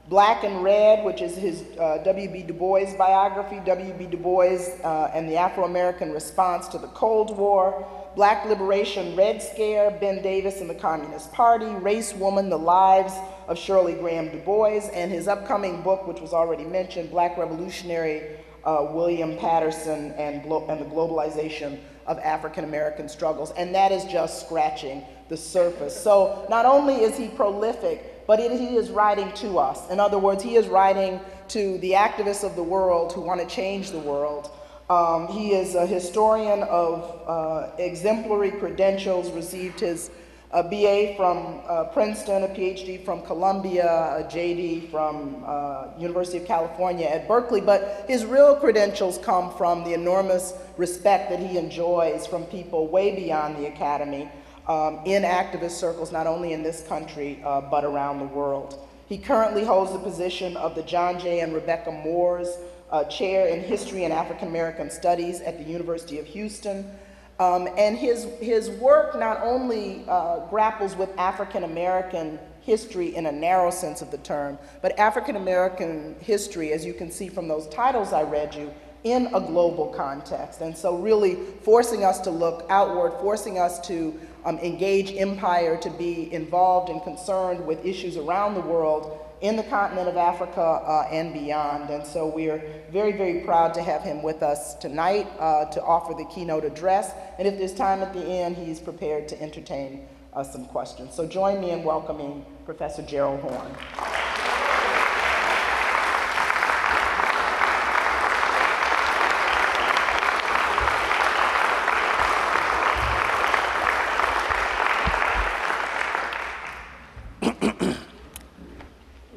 Black and Red, which is his W.B. Du Bois biography, W.B. Du Bois and the Afro-American Response to the Cold War, Black Liberation, Red Scare, Ben Davis and the Communist Party, Race, Woman, The Lives of Shirley Graham Du Bois, and his upcoming book, which was already mentioned, Black Revolutionary, William Patterson and the Globalization of African American Struggles. And that is just scratching the surface. So not only is he prolific, but he is writing to us. In other words, he is writing to the activists of the world who want to change the world. He is a historian of exemplary credentials, received his BA from Princeton, a PhD from Columbia, a JD from University of California at Berkeley, but his real credentials come from the enormous respect that he enjoys from people way beyond the academy in activist circles, not only in this country, but around the world. He currently holds the position of the John J. and Rebecca Moores Chair in History and African American Studies at the University of Houston. And his work not only grapples with African American history in a narrow sense of the term, but African American history, as you can see from those titles I read you, in a global context. And so really forcing us to look outward, forcing us to engage empire, to be involved and concerned with issues around the world in the continent of Africa and beyond. And so we're very, very proud to have him with us tonight to offer the keynote address. And if there's time at the end, he's prepared to entertain some questions. So join me in welcoming Professor Gerald Horne.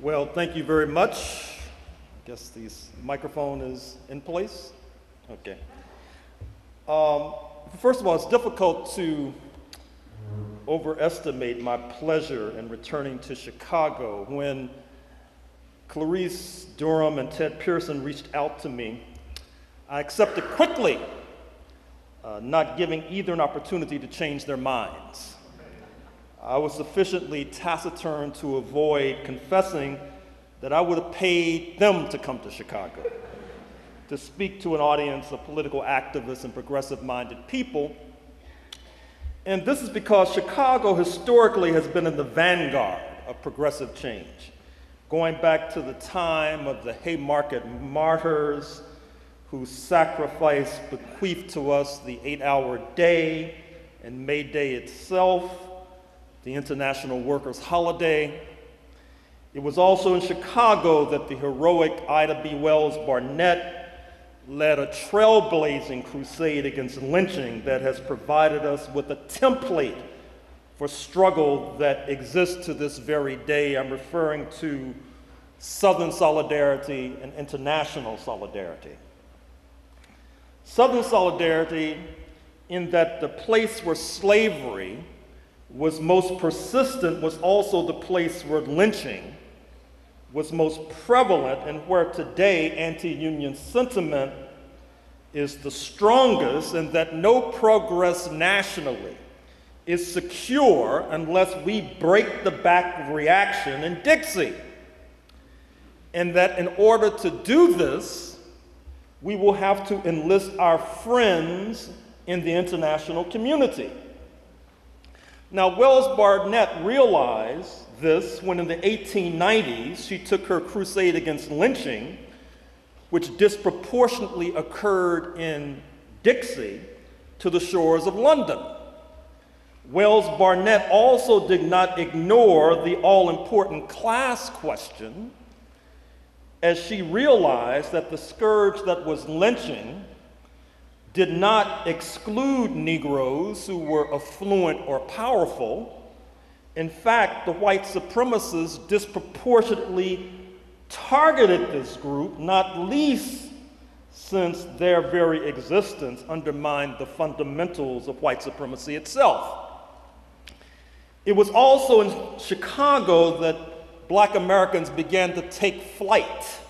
Well, thank you very much. I guess this microphone is in place. Okay. First of all, it's difficult to overestimate my pleasure in returning to Chicago. When Clarice Durham and Ted Pearson reached out to me, I accepted quickly, not giving either an opportunity to change their minds. I was sufficiently taciturn to avoid confessing that I would have paid them to come to Chicago to speak to an audience of political activists and progressive-minded people. And this is because Chicago historically has been in the vanguard of progressive change, going back to the time of the Haymarket martyrs whose sacrifice bequeathed to us the 8-hour day and May Day itself, the International Workers' Holiday. It was also in Chicago that the heroic Ida B. Wells Barnett led a trailblazing crusade against lynching that has provided us with a template for struggle that exists to this very day. I'm referring to Southern solidarity and international solidarity. Southern solidarity in that the place where slavery was most persistent was also the place where lynching was most prevalent, and where today anti-union sentiment is the strongest, and that no progress nationally is secure unless we break the back of reaction in Dixie. And that in order to do this, we will have to enlist our friends in the international community. Now, Wells Barnett realized this when in the 1890s she took her crusade against lynching, which disproportionately occurred in Dixie, to the shores of London. Wells Barnett also did not ignore the all-important class question, as she realized that the scourge that was lynching did not exclude Negroes who were affluent or powerful. In fact, the white supremacists disproportionately targeted this group, not least since their very existence undermined the fundamentals of white supremacy itself. It was also in Chicago that Black Americans began to take flight,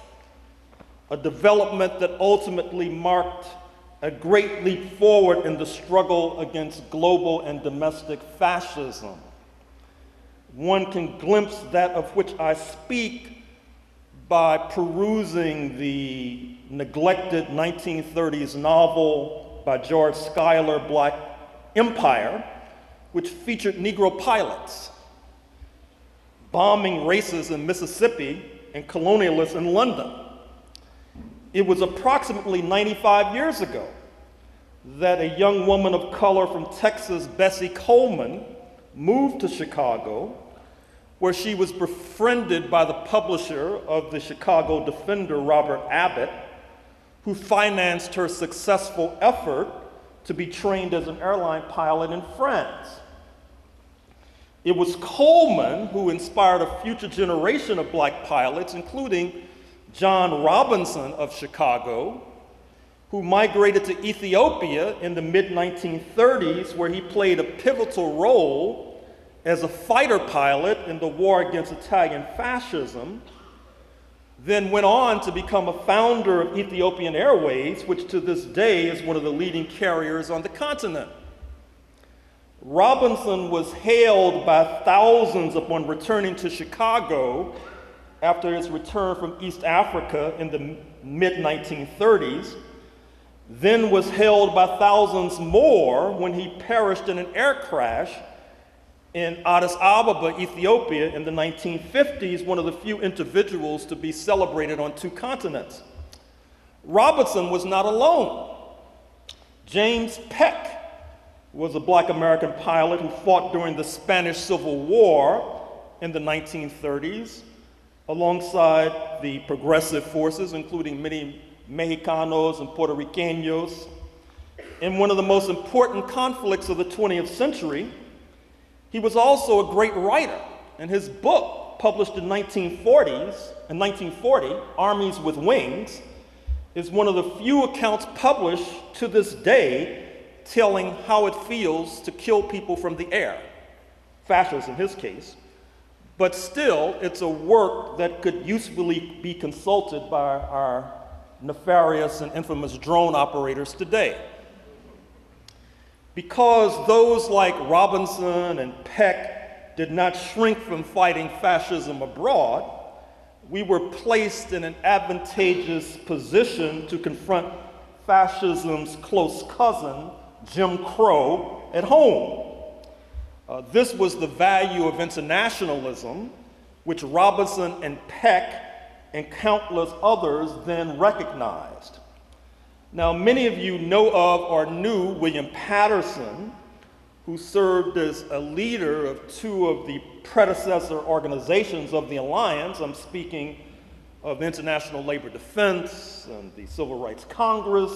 a development that ultimately marked a great leap forward in the struggle against global and domestic fascism. One can glimpse that of which I speak by perusing the neglected 1930s novel by George Schuyler, Black Empire, which featured Negro pilots bombing races in Mississippi and colonialists in London. It was approximately 95 years ago that a young woman of color from Texas, Bessie Coleman, moved to Chicago, where she was befriended by the publisher of the Chicago Defender, Robert Abbott, who financed her successful effort to be trained as an airline pilot in France. It was Coleman who inspired a future generation of Black pilots, including John Robinson of Chicago, who migrated to Ethiopia in the mid-1930s, where he played a pivotal role as a fighter pilot in the war against Italian fascism, then went on to become a founder of Ethiopian Airways, which to this day is one of the leading carriers on the continent. Robinson was hailed by thousands upon returning to Chicago after his return from East Africa in the mid-1930s, then was hailed by thousands more when he perished in an air crash in Addis Ababa, Ethiopia in the 1950s, one of the few individuals to be celebrated on two continents. Robinson was not alone. James Peck was a Black American pilot who fought during the Spanish Civil War in the 1930s, alongside the progressive forces, including many Mexicanos and Puerto Ricanos. In one of the most important conflicts of the 20th century, he was also a great writer, and his book, published in 1940, Armies with Wings, is one of the few accounts published to this day telling how it feels to kill people from the air, fascists in his case. But still, it's a work that could usefully be consulted by our nefarious and infamous drone operators today. Because those like Robinson and Peck did not shrink from fighting fascism abroad, we were placed in an advantageous position to confront fascism's close cousin, Jim Crow, at home. This was the value of internationalism, which Robinson and Peck and countless others then recognized. Now, many of you know of or knew William Patterson, who served as a leader of two of the predecessor organizations of the Alliance. I'm speaking of the International Labor Defense and the Civil Rights Congress.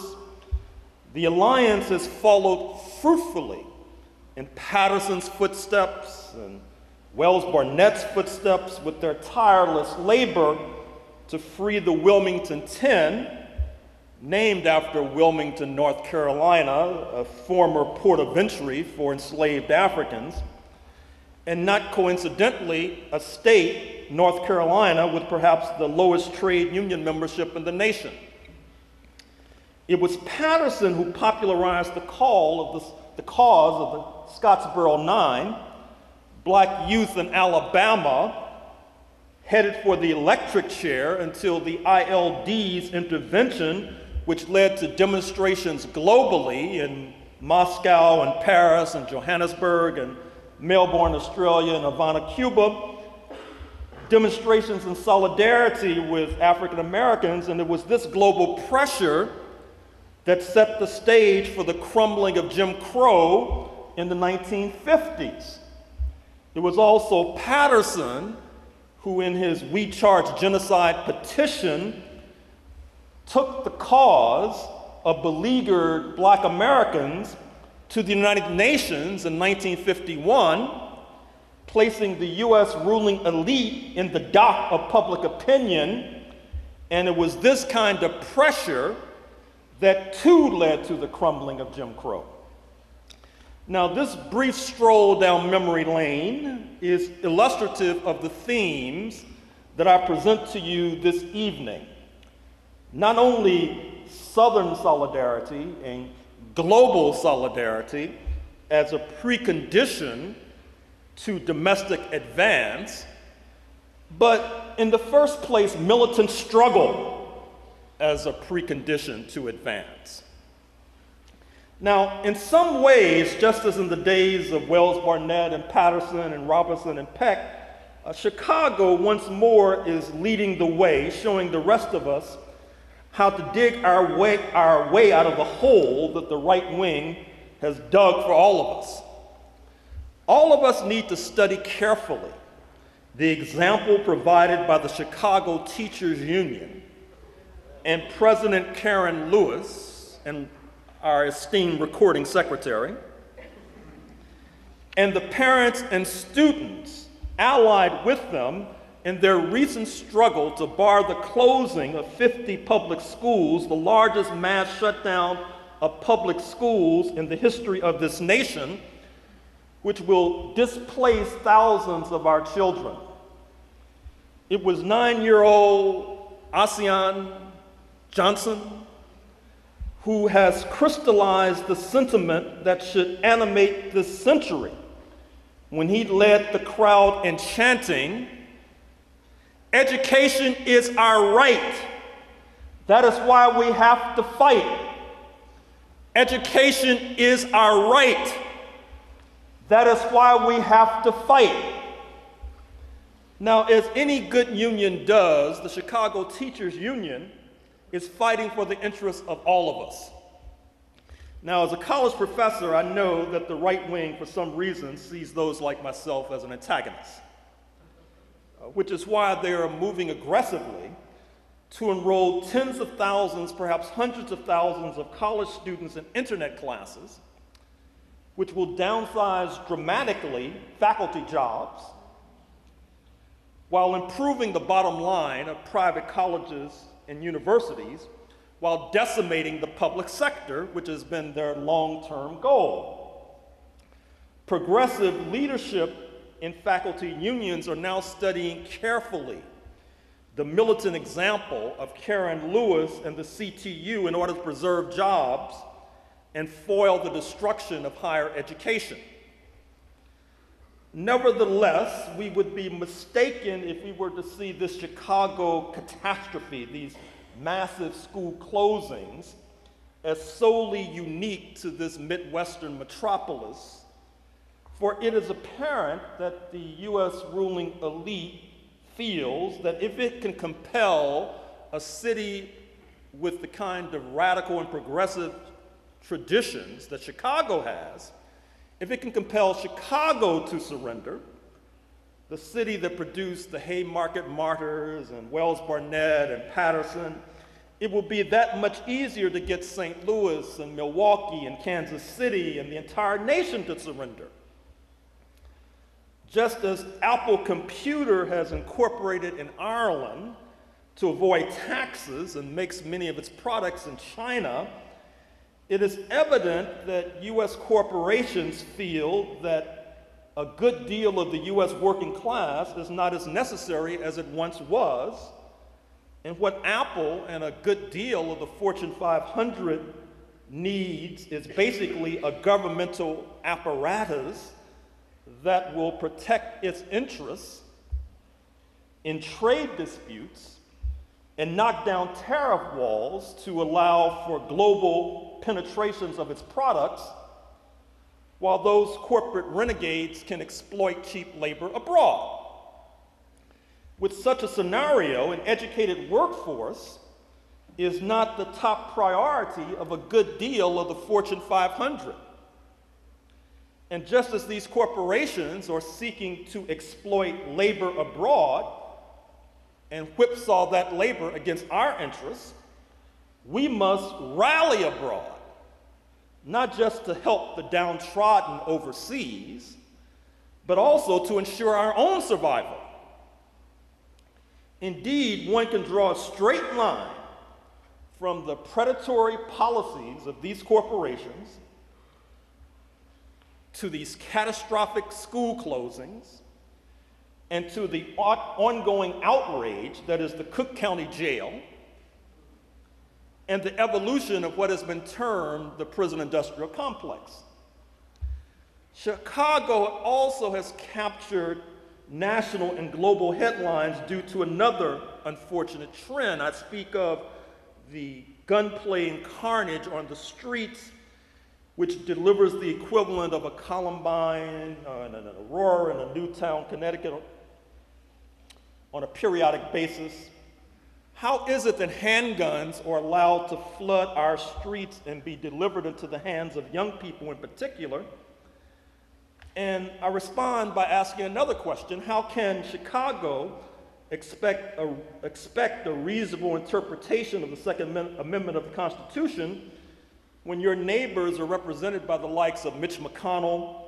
The Alliance has followed fruitfully in Patterson's footsteps and Wells Barnett's footsteps with their tireless labor to free the Wilmington 10, named after Wilmington, North Carolina, a former port of entry for enslaved Africans, and not coincidentally, a state, North Carolina, with perhaps the lowest trade union membership in the nation. It was Patterson who popularized the cause of the Scottsboro 9, Black youth in Alabama headed for the electric chair until the ILD's intervention, which led to demonstrations globally in Moscow and Paris and Johannesburg and Melbourne, Australia, and Havana, Cuba, demonstrations in solidarity with African Americans, and it was this global pressure that set the stage for the crumbling of Jim Crow in the 1950s. It was also Patterson who, in his We Charge Genocide petition, took the cause of beleaguered Black Americans to the United Nations in 1951, placing the US ruling elite in the dock of public opinion. And it was this kind of pressure that too led to the crumbling of Jim Crow. Now, this brief stroll down memory lane is illustrative of the themes that I present to you this evening. Not only Southern solidarity and global solidarity as a precondition to domestic advance, but in the first place, militant struggle as a precondition to advance. Now, in some ways, just as in the days of Wells Barnett and Patterson and Robinson and Peck, Chicago once more is leading the way, showing the rest of us how to dig our way out of the hole that the right wing has dug for all of us. All of us need to study carefully the example provided by the Chicago Teachers Union and President Karen Lewis and our esteemed recording secretary, and the parents and students allied with them in their recent struggle to bar the closing of 50 public schools, the largest mass shutdown of public schools in the history of this nation, which will displace thousands of our children. It was 9-year-old Asian Johnson who has crystallized the sentiment that should animate this century when he led the crowd in chanting, "Education is our right. That is why we have to fight. Education is our right. That is why we have to fight." Now, as any good union does, the Chicago Teachers Union is fighting for the interests of all of us. Now, as a college professor, I know that the right wing, for some reason, sees those like myself as an antagonist, which is why they are moving aggressively to enroll tens of thousands, perhaps hundreds of thousands of college students in internet classes, which will downsize dramatically faculty jobs, while improving the bottom line of private colleges and universities, while decimating the public sector, which has been their long-term goal. Progressive leadership in faculty unions are now studying carefully the militant example of Karen Lewis and the CTU in order to preserve jobs and foil the destruction of higher education. Nevertheless, we would be mistaken if we were to see this Chicago catastrophe, these massive school closings, as solely unique to this Midwestern metropolis, for it is apparent that the U.S. ruling elite feels that if it can compel a city with the kind of radical and progressive traditions that Chicago has, if it can compel Chicago to surrender, the city that produced the Haymarket Martyrs and Wells Barnett and Patterson, it will be that much easier to get St. Louis and Milwaukee and Kansas City and the entire nation to surrender. Just as Apple Computer has incorporated in Ireland to avoid taxes and makes many of its products in China, it is evident that U.S. corporations feel that a good deal of the U.S. working class is not as necessary as it once was, and what Apple and a good deal of the Fortune 500 needs is basically a governmental apparatus that will protect its interests in trade disputes and knock down tariff walls to allow for global penetrations of its products, while those corporate renegades can exploit cheap labor abroad. With such a scenario, an educated workforce is not the top priority of a good deal of the Fortune 500. And just as these corporations are seeking to exploit labor abroad and whipsaw that labor against our interests, we must rally abroad, not just to help the downtrodden overseas, but also to ensure our own survival. Indeed, one can draw a straight line from the predatory policies of these corporations to these catastrophic school closings and to the ongoing outrage that is the Cook County Jail and the evolution of what has been termed the prison industrial complex. Chicago also has captured national and global headlines due to another unfortunate trend. I speak of the gunplay and carnage on the streets, which delivers the equivalent of a Columbine and an Aurora and a Newtown, Connecticut on a periodic basis. How is it that handguns are allowed to flood our streets and be delivered into the hands of young people in particular? And I respond by asking another question: how can Chicago expect a reasonable interpretation of the Second Amendment of the Constitution when your neighbors are represented by the likes of Mitch McConnell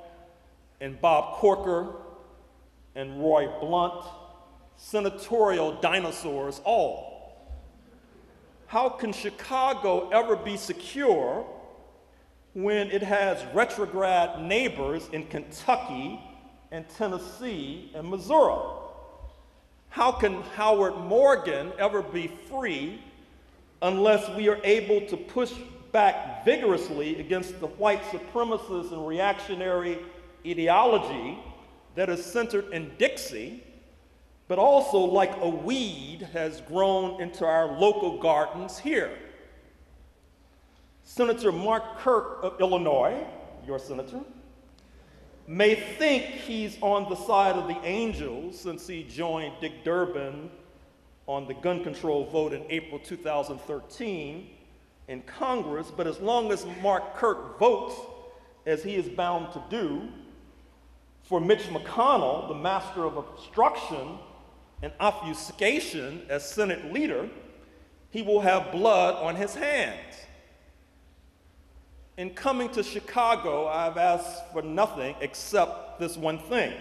and Bob Corker and Roy Blunt, senatorial dinosaurs all? How can Chicago ever be secure when it has retrograde neighbors in Kentucky and Tennessee and Missouri? How can Howard Morgan ever be free unless we are able to push back vigorously against the white supremacist and reactionary ideology that is centered in Dixie, but also like a weed has grown into our local gardens here? Senator Mark Kirk of Illinois, your senator, may think he's on the side of the angels since he joined Dick Durbin on the gun control vote in April 2013 in Congress, but as long as Mark Kirk votes, as he is bound to do, for Mitch McConnell, the master of obstruction and obfuscation as Senate leader, he will have blood on his hands. In coming to Chicago, I've asked for nothing except this one thing.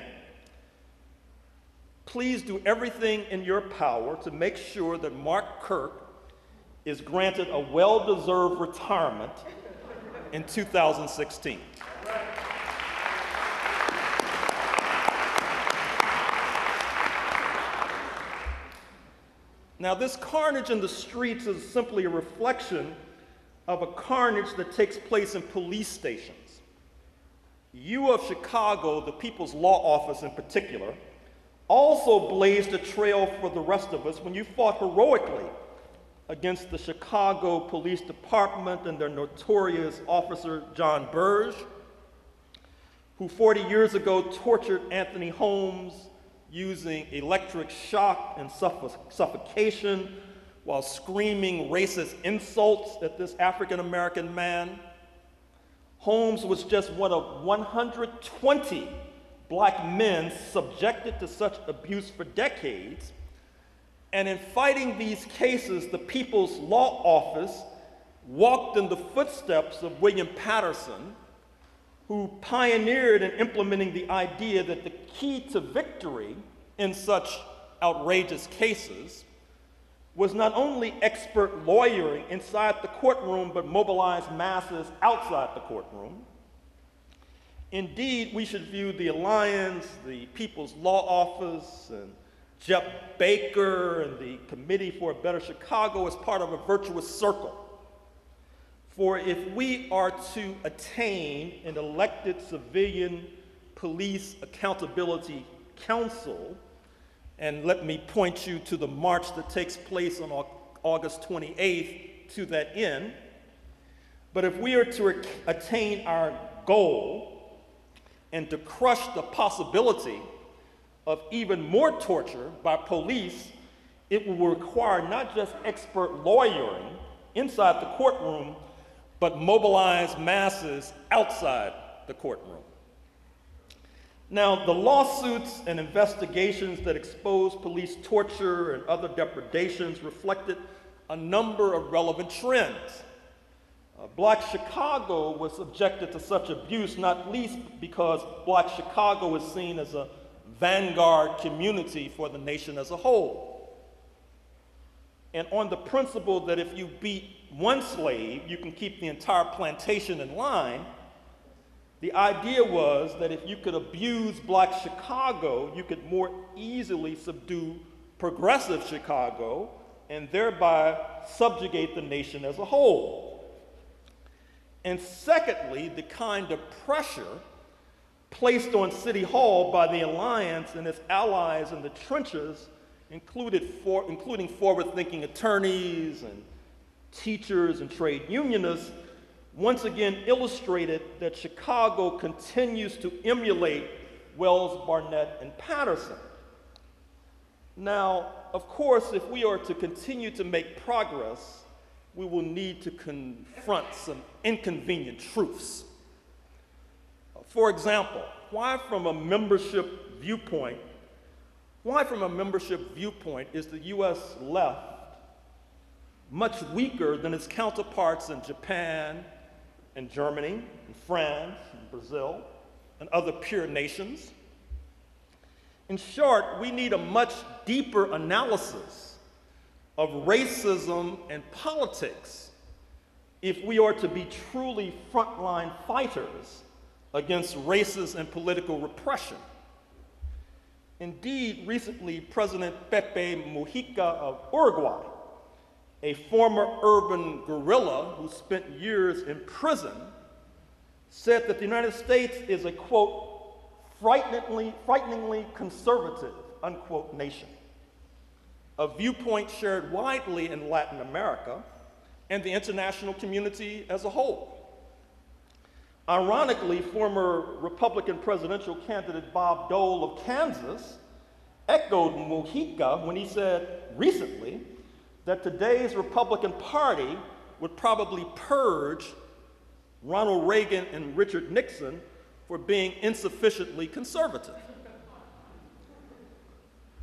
Please do everything in your power to make sure that Mark Kirk is granted a well-deserved retirement in 2016. Now, this carnage in the streets is simply a reflection of a carnage that takes place in police stations. You of Chicago, the People's Law Office in particular, also blazed a trail for the rest of us when you fought heroically against the Chicago Police Department and their notorious officer, John Burge, who 40 years ago tortured Anthony Holmes using electric shock and suffocation while screaming racist insults at this African-American man. Holmes was just one of 120 black men subjected to such abuse for decades. And in fighting these cases, the People's Law Office walked in the footsteps of William Patterson, who pioneered in implementing the idea that the key to victory in such outrageous cases was not only expert lawyering inside the courtroom, but mobilized masses outside the courtroom. Indeed, we should view the Alliance, the People's Law Office, and Jeff Baker and the Committee for a Better Chicago as part of a virtuous circle. For if we are to attain an elected civilian police accountability council, and let me point you to the march that takes place on August 28th to that end, but if we are to attain our goal and to crush the possibility of even more torture by police, it will require not just expert lawyering inside the courtroom, but mobilize masses outside the courtroom. Now, the lawsuits and investigations that exposed police torture and other depredations reflected a number of relevant trends. Black Chicago was subjected to such abuse, not least because Black Chicago is seen as a vanguard community for the nation as a whole. And on the principle that if you beat one slave, you can keep the entire plantation in line, the idea was that if you could abuse Black Chicago, you could more easily subdue progressive Chicago and thereby subjugate the nation as a whole. And secondly, the kind of pressure placed on City Hall by the Alliance and its allies in the trenches, including forward-thinking attorneys and teachers and trade unionists, once again illustrated that Chicago continues to emulate Wells, Barnett, and Patterson. Now, of course, if we are to continue to make progress, we will need to confront some inconvenient truths. For example, why from a membership viewpoint is the U.S. left much weaker than its counterparts in Japan and Germany and France and Brazil and other peer nations? In short, we need a much deeper analysis of racism and politics if we are to be truly frontline fighters against racist and political repression. Indeed, recently, President Pepe Mujica of Uruguay, a former urban guerrilla who spent years in prison, said that the United States is a, quote, frighteningly conservative, unquote, nation, a viewpoint shared widely in Latin America and the international community as a whole. Ironically, former Republican presidential candidate Bob Dole of Kansas echoed Mujica when he said recently that today's Republican Party would probably purge Ronald Reagan and Richard Nixon for being insufficiently conservative.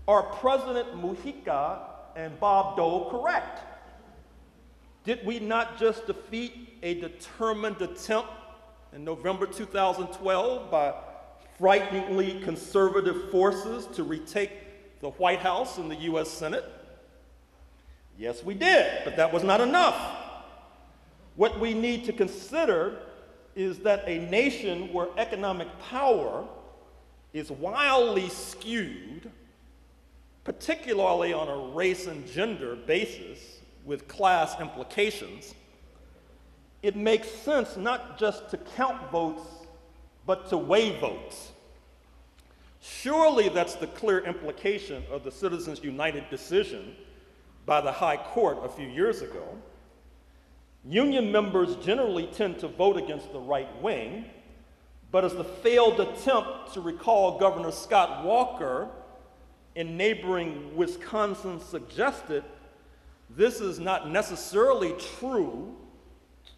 Are President Mujica and Bob Dole correct? Did we not just defeat a determined attempt in November 2012 by frighteningly conservative forces to retake the White House and the US Senate? Yes, we did, but that was not enough. What we need to consider is that a nation where economic power is wildly skewed, particularly on a race and gender basis with class implications, it makes sense not just to count votes, but to weigh votes. Surely that's the clear implication of the Citizens United decision by the High Court a few years ago. Union members generally tend to vote against the right wing, but as the failed attempt to recall Governor Scott Walker in neighboring Wisconsin suggested, this is not necessarily true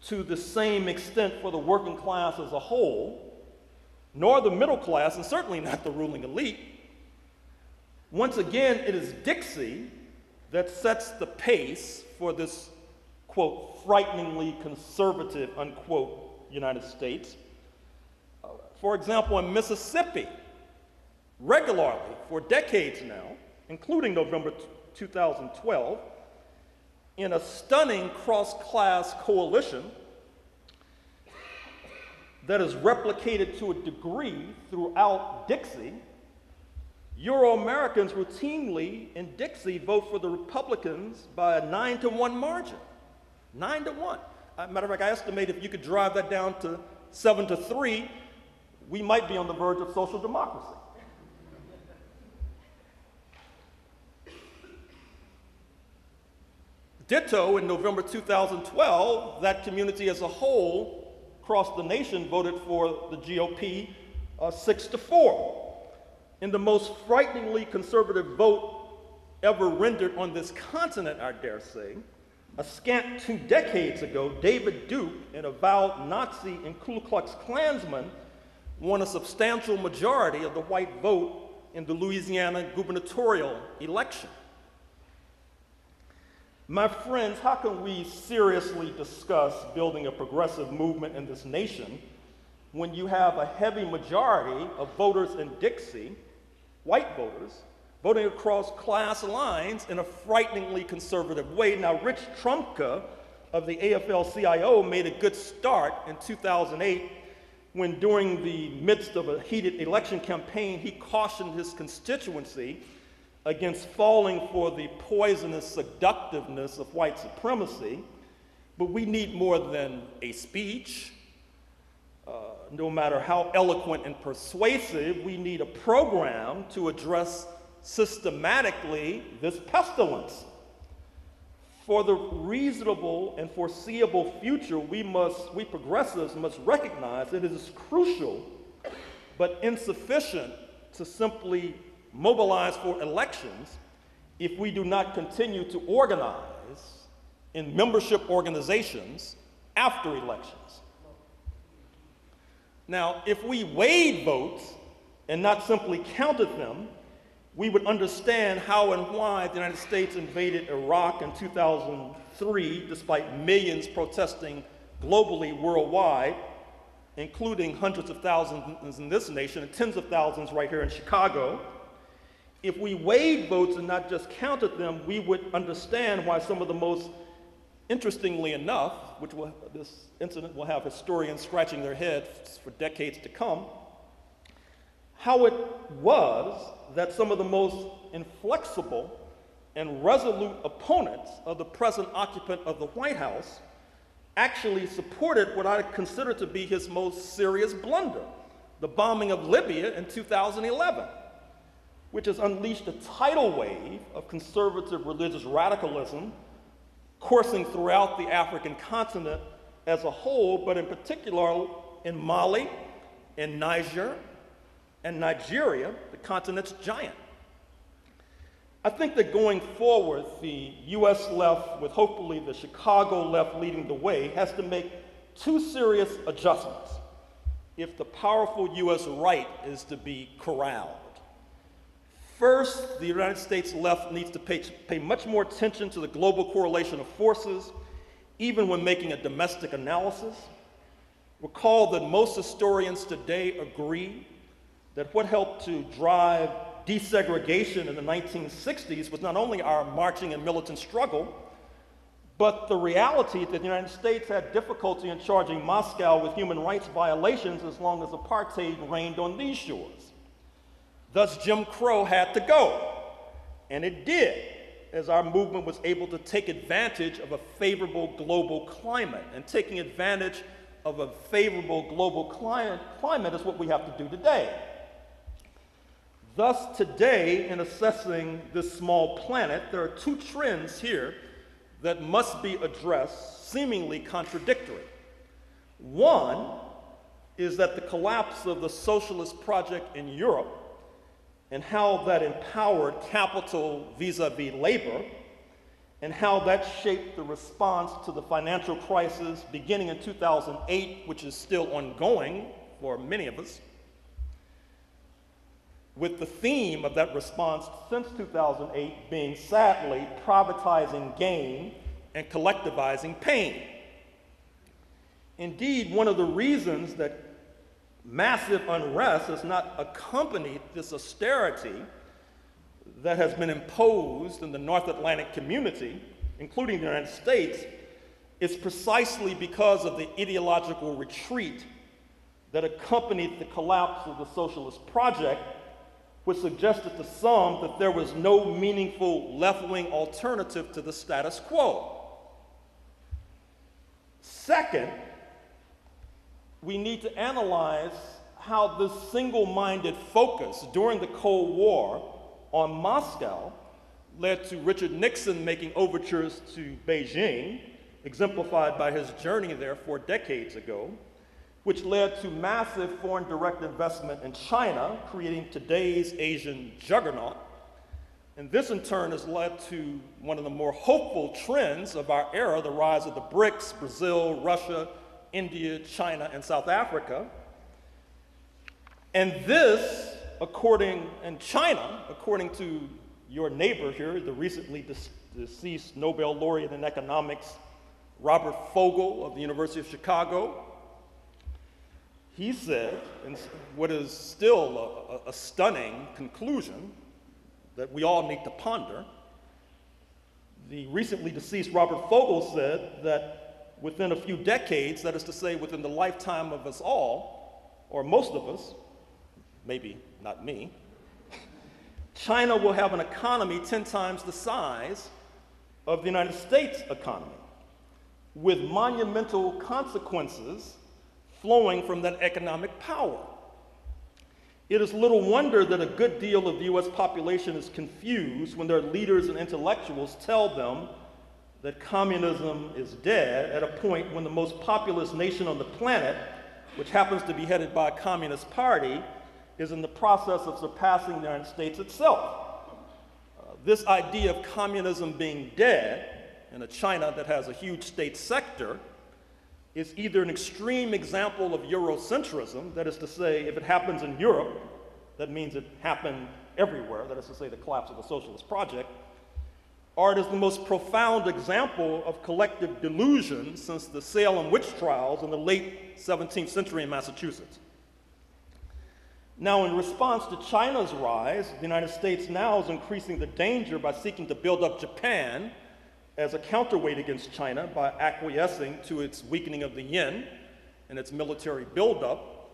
to the same extent for the working class as a whole, nor the middle class, and certainly not the ruling elite. Once again, it is Dixie that sets the pace for this, quote, frighteningly conservative, unquote, United States. For example, in Mississippi, regularly for decades now, including November 2012, in a stunning cross-class coalition that is replicated to a degree throughout Dixie, Euro-Americans routinely in Dixie vote for the Republicans by a 9-to-1 margin. 9-to-1. Matter of fact, I estimate if you could drive that down to 7-to-3, we might be on the verge of social democracy. Ditto, in November 2012, that community as a whole across the nation voted for the GOP 6-4. In the most frighteningly conservative vote ever rendered on this continent, I dare say, a scant 2 decades ago, David Duke, an avowed Nazi and Ku Klux Klansman, won a substantial majority of the white vote in the Louisiana gubernatorial election. My friends, how can we seriously discuss building a progressive movement in this nation when you have a heavy majority of voters in Dixie, white voters, voting across class lines in a frighteningly conservative way? Now, Rich Trumka of the AFL-CIO made a good start in 2008 when, during the midst of a heated election campaign, he cautioned his constituency against falling for the poisonous seductiveness of white supremacy. But we need more than a speech. no matter how eloquent and persuasive, we need a program to address systematically this pestilence. For the reasonable and foreseeable future, we progressives must recognize that it is crucial but insufficient to simply mobilize for elections if we do not continue to organize in membership organizations after elections. Now, if we weighed votes and not simply counted them, we would understand how and why the United States invaded Iraq in 2003, despite millions protesting globally, worldwide, including hundreds of thousands in this nation and tens of thousands right here in Chicago. If we weighed votes and not just counted them, we would understand why some of the most, interestingly enough, this incident will have historians scratching their heads for decades to come, how it was that some of the most inflexible and resolute opponents of the present occupant of the White House actually supported what I consider to be his most serious blunder, the bombing of Libya in 2011, which has unleashed a tidal wave of conservative religious radicalism coursing throughout the African continent as a whole, but in particular in Mali, in Niger, and Nigeria, the continent's giant. I think that going forward, the US left, with hopefully the Chicago left leading the way, has to make two serious adjustments if the powerful US right is to be corralled. First, the United States left needs to pay much more attention to the global correlation of forces, even when making a domestic analysis. Recall that most historians today agree that what helped to drive desegregation in the 1960s was not only our marching and militant struggle, but the reality that the United States had difficulty in charging Moscow with human rights violations as long as apartheid reigned on these shores. Thus, Jim Crow had to go, and it did, as our movement was able to take advantage of a favorable global climate. And taking advantage of a favorable global climate is what we have to do today. Thus, today, in assessing this small planet, there are two trends here that must be addressed, seemingly contradictory. One is that the collapse of the socialist project in Europe and how that empowered capital vis-a-vis labor, and how that shaped the response to the financial crisis beginning in 2008, which is still ongoing for many of us, with the theme of that response since 2008 being, sadly, privatizing gain and collectivizing pain. Indeed, one of the reasons that massive unrest has not accompanied this austerity that has been imposed in the North Atlantic community, including the United States, is precisely because of the ideological retreat that accompanied the collapse of the socialist project, which suggested to some that there was no meaningful left-wing alternative to the status quo. Second, we need to analyze how this single-minded focus during the Cold War on Moscow led to Richard Nixon making overtures to Beijing, exemplified by his journey there 4 decades ago, which led to massive foreign direct investment in China, creating today's Asian juggernaut. And this in turn has led to one of the more hopeful trends of our era, the rise of the BRICS, Brazil, Russia, India, China, and South Africa. And this, according to your neighbor here, the recently deceased Nobel laureate in economics, Robert Fogel of the University of Chicago, he said, in what is still a stunning conclusion that we all need to ponder, the recently deceased Robert Fogel said that within a few decades, that is to say within the lifetime of us all, or most of us, maybe not me, China will have an economy 10 times the size of the United States economy, with monumental consequences flowing from that economic power. It is little wonder that a good deal of the US population is confused when their leaders and intellectuals tell them that communism is dead at a point when the most populous nation on the planet, which happens to be headed by a communist party, is in the process of surpassing the United States itself. This idea of communism being dead in a China that has a huge state sector is either an extreme example of Eurocentrism, that is to say, if it happens in Europe, that means it happened everywhere, that is to say, the collapse of the socialist project, or it is the most profound example of collective delusion since the Salem witch trials in the late 17th century in Massachusetts. Now, in response to China's rise, the United States now is increasing the danger by seeking to build up Japan as a counterweight against China by acquiescing to its weakening of the yen and its military buildup,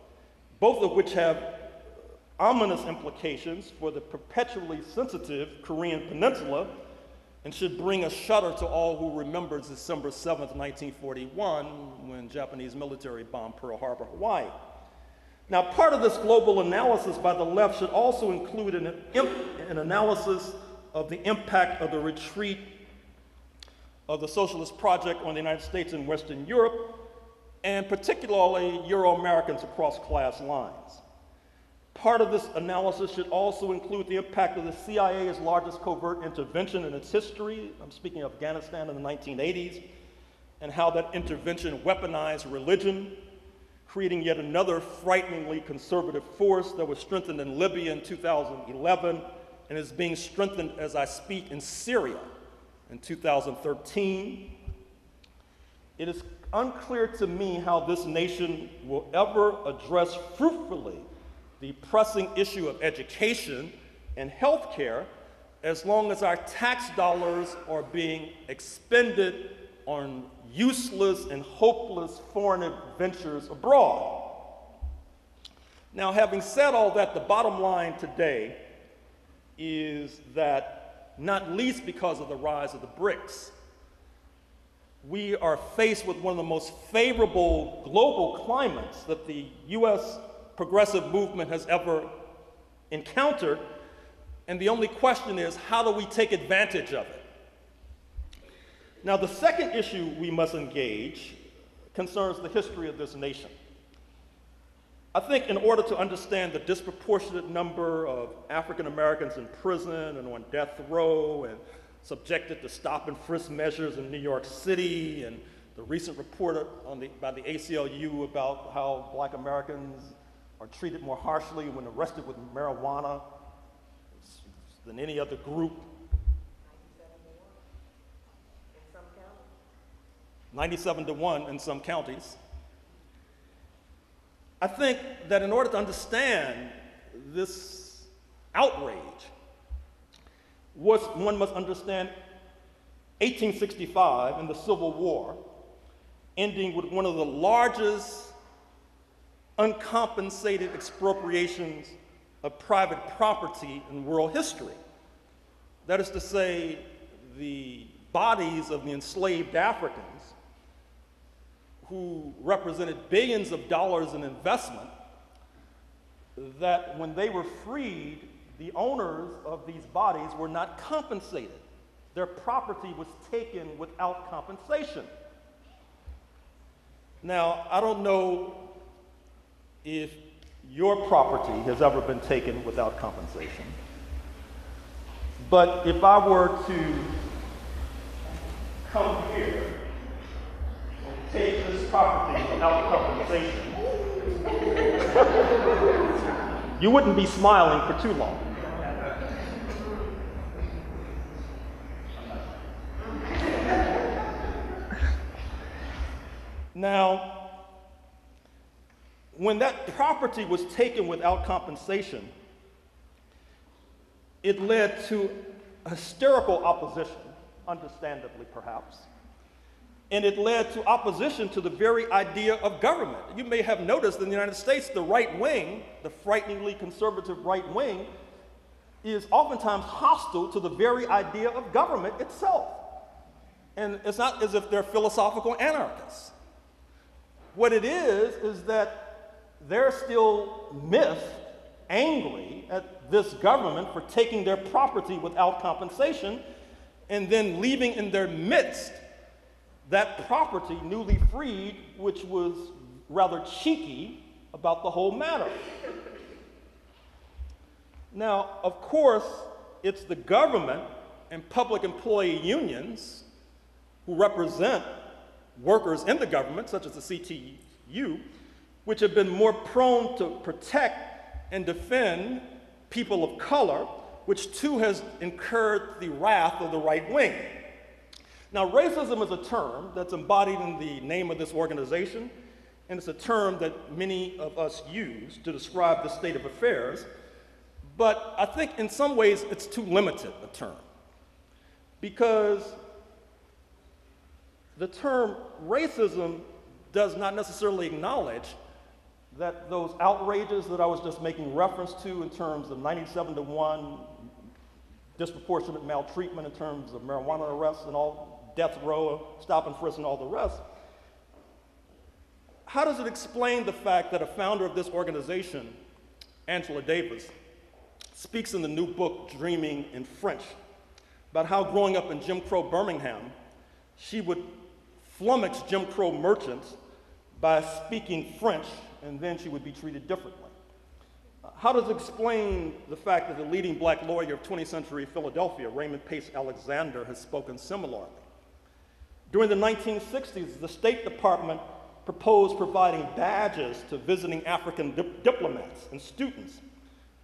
both of which have ominous implications for the perpetually sensitive Korean Peninsula and should bring a shudder to all who remembers December 7th, 1941, when Japanese military bombed Pearl Harbor, Hawaii. Now, part of this global analysis by the left should also include an analysis of the impact of the retreat of the socialist project on the United States and Western Europe, and particularly Euro-Americans across class lines. Part of this analysis should also include the impact of the CIA's largest covert intervention in its history. I'm speaking of Afghanistan in the 1980s, and how that intervention weaponized religion, creating yet another frighteningly conservative force that was strengthened in Libya in 2011 and is being strengthened as I speak in Syria in 2013. It is unclear to me how this nation will ever address fruitfully the pressing issue of education and health care as long as our tax dollars are being expended on useless and hopeless foreign adventures abroad. Now, having said all that, the bottom line today is that, not least because of the rise of the BRICS, we are faced with one of the most favorable global climates that the US progressive movement has ever encountered, and the only question is, how do we take advantage of it? Now, the second issue we must engage concerns the history of this nation. I think in order to understand the disproportionate number of African Americans in prison and on death row and subjected to stop and frisk measures in New York City, and the recent report by the ACLU about how Black Americans are treated more harshly when arrested with marijuana than any other group. 97-1 in some counties. I think that in order to understand this outrage, one must understand 1865 and the Civil War, ending with one of the largest uncompensated expropriations of private property in world history. That is to say, the bodies of the enslaved Africans, who represented billions of dollars in investment, that when they were freed, the owners of these bodies were not compensated. Their property was taken without compensation. Now, I don't know if your property has ever been taken without compensation, but if I were to come here and take this property without compensation, you wouldn't be smiling for too long. Now, when that property was taken without compensation, it led to hysterical opposition, understandably perhaps, and it led to opposition to the very idea of government. You may have noticed in the United States, the right wing, the frighteningly conservative right wing, is oftentimes hostile to the very idea of government itself. And it's not as if they're philosophical anarchists. What it is that they're still miffed, angry at this government for taking their property without compensation and then leaving in their midst that property newly freed, which was rather cheeky about the whole matter. Now, of course, it's the government and public employee unions who represent workers in the government, such as the CTU, which have been more prone to protect and defend people of color, which too has incurred the wrath of the right wing. Now, racism is a term that's embodied in the name of this organization, and it's a term that many of us use to describe the state of affairs, but I think in some ways it's too limited a term, because the term racism does not necessarily acknowledge that those outrages that I was just making reference to in terms of 97-to-1 disproportionate maltreatment in terms of marijuana arrests and all death row, stop and frisk and all the rest, how does it explain the fact that a founder of this organization, Angela Davis, speaks in the new book, Dreaming in French, about how growing up in Jim Crow Birmingham, she would flummox Jim Crow merchants by speaking French, and then she would be treated differently? How does it explain the fact that the leading black lawyer of 20th century Philadelphia, Raymond Pace Alexander, has spoken similarly? During the 1960s, the State Department proposed providing badges to visiting African diplomats and students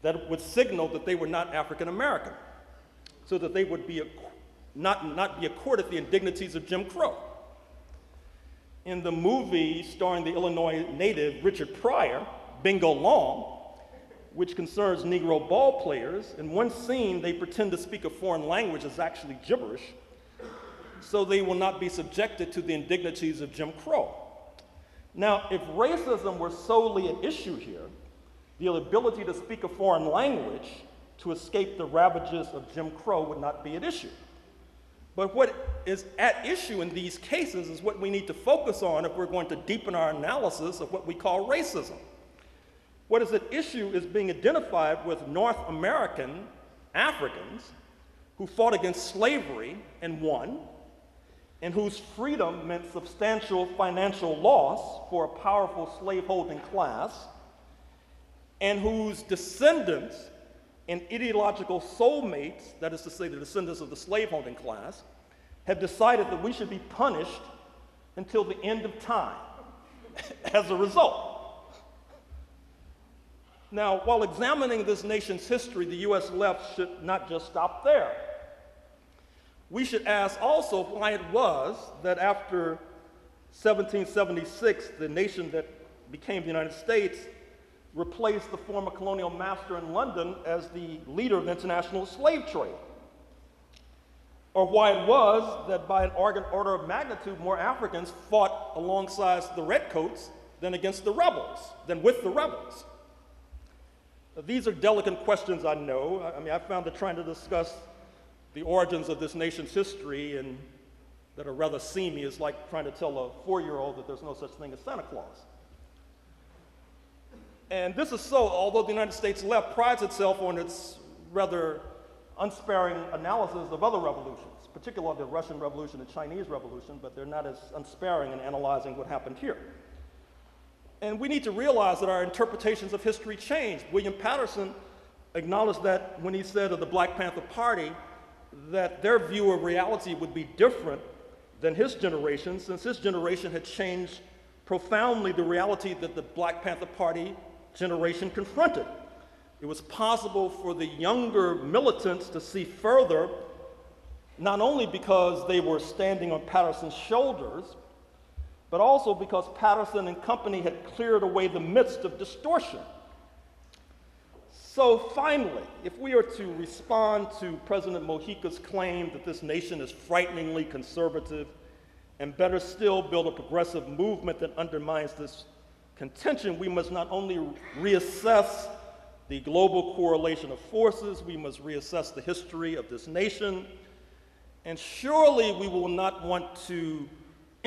that would signal that they were not African American, so that they would be not be accorded the indignities of Jim Crow. In the movie starring the Illinois native Richard Pryor, Bingo Long, which concerns Negro ball players, in one scene they pretend to speak a foreign language that's actually gibberish, so they will not be subjected to the indignities of Jim Crow. Now, if racism were solely an issue here, the ability to speak a foreign language to escape the ravages of Jim Crow would not be an issue. But what is at issue in these cases is what we need to focus on if we're going to deepen our analysis of what we call racism. What is at issue is being identified with North American Africans who fought against slavery and won, and whose freedom meant substantial financial loss for a powerful slaveholding class, and whose descendants and ideological soulmates, that is to say the descendants of the slaveholding class, have decided that we should be punished until the end of time as a result. Now, while examining this nation's history, the U.S. left should not just stop there. We should ask also why it was that after 1776, the nation that became the United States replaced the former colonial master in London as the leader of the international slave trade. Or why it was that by an order of magnitude, more Africans fought alongside the redcoats than against the rebels, than with the rebels. These are delicate questions, I know. I mean, I found that trying to discuss the origins of this nation's history and that are rather seamy is like trying to tell a 4-year-old that there's no such thing as Santa Claus. And this is so, although the United States left prides itself on its rather unsparing analysis of other revolutions, particularly the Russian Revolution and Chinese Revolution, but they're not as unsparing in analyzing what happened here. And we need to realize that our interpretations of history change. William Patterson acknowledged that when he said of the Black Panther Party that their view of reality would be different than his generation, since his generation had changed profoundly the reality that the Black Panther Party generation confronted. It was possible for the younger militants to see further, not only because they were standing on Patterson's shoulders, but also because Patterson and company had cleared away the midst of distortion. So finally, if we are to respond to President Mojica's claim that this nation is frighteningly conservative, and better still, build a progressive movement that undermines this contention, we must not only reassess the global correlation of forces, we must reassess the history of this nation, and surely we will not want to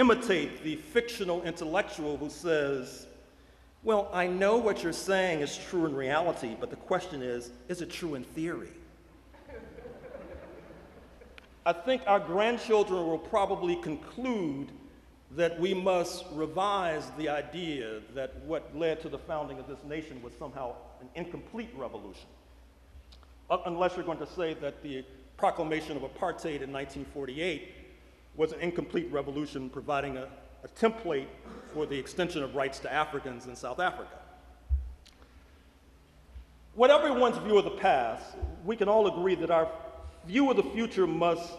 imitate the fictional intellectual who says, well, I know what you're saying is true in reality, but the question is it true in theory? I think our grandchildren will probably conclude that we must revise the idea that what led to the founding of this nation was somehow an incomplete revolution. Unless you're going to say that the proclamation of apartheid in 1948 was an incomplete revolution providing a template for the extension of rights to Africans in South Africa. Whatever one's view of the past, we can all agree that our view of the future must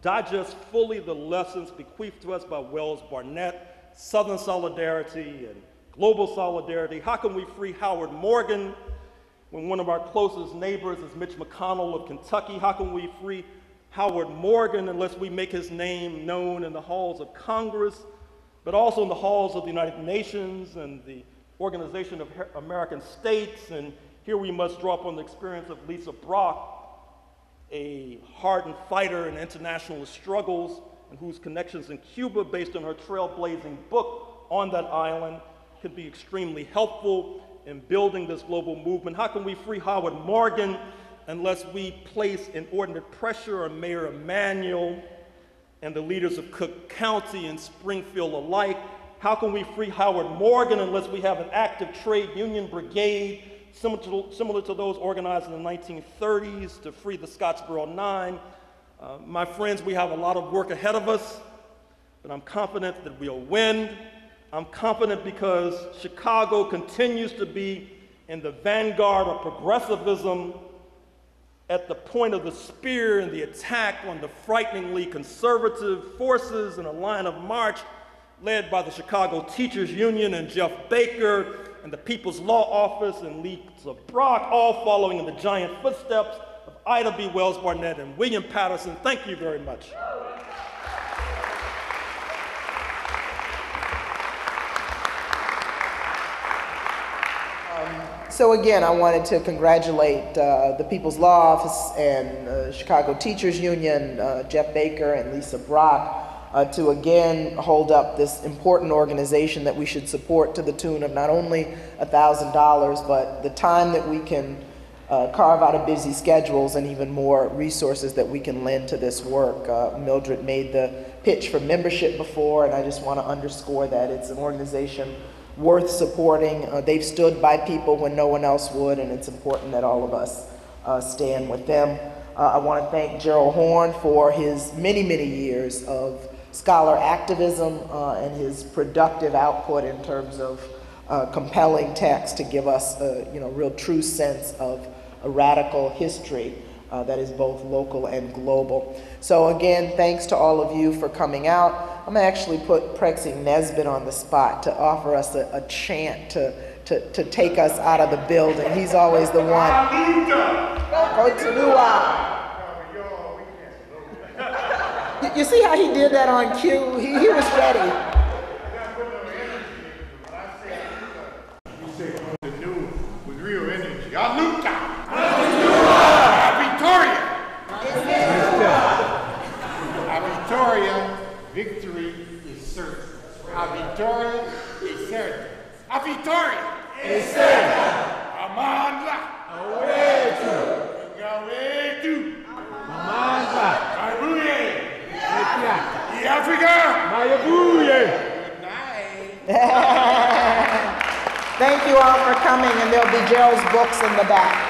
digest fully the lessons bequeathed to us by Wells Barnett, Southern solidarity and global solidarity. How can we free Howard Morgan when one of our closest neighbors is Mitch McConnell of Kentucky? How can we free Howard Morgan unless we make his name known in the halls of Congress, but also in the halls of the United Nations and the Organization of American States? And here we must draw upon the experience of Lisa Brock, a hardened fighter in internationalist struggles and whose connections in Cuba, based on her trailblazing book on that island, can be extremely helpful in building this global movement. How can we free Howard Morgan unless we place inordinate pressure on Mayor Emanuel and the leaders of Cook County and Springfield alike? How can we free Howard Morgan unless we have an active trade union brigade similar to those organized in the 1930s to free the Scottsboro Nine? My friends, we have a lot of work ahead of us, but I'm confident that we'll win. I'm confident because Chicago continues to be in the vanguard of progressivism, at the point of the spear and the attack on the frighteningly conservative forces in a line of march led by the Chicago Teachers Union and Jeff Baker and the People's Law Office and Lisa Brock, all following in the giant footsteps of Ida B. Wells Barnett and William Patterson. Thank you very much.
So again, I wanted to congratulate the People's Law Office and Chicago Teachers Union, Jeff Baker and Lisa Brock, to again hold up this important organization that we should support to the tune of not only $1,000, but the time that we can carve out of busy schedules and even more resources that we can lend to this work. Mildred made the pitch for membership before, and I just want to underscore that it's an organization worth supporting. They've stood by people when no one else would, and it's important that all of us stand with them. I want to thank Gerald Horne for his many, many years of scholar activism and his productive output in terms of compelling text to give us a real true sense of a radical history that is both local and global. So again, thanks to all of you for coming out. I'm gonna actually put Prexy Nesbitt on the spot to offer us a chant to take us out of the building. He's always the one. You see how he did that on cue? He was ready.
You say the new with real energy. Aluta! Victoria, victory is certain. A Victoria is certain. A Victoria is certain. Amandla. Awetu. Amandla. Mayabuye. Africa. Mayabuye. Good night.
Thank you all for coming, and there'll be Gerald's books in the back.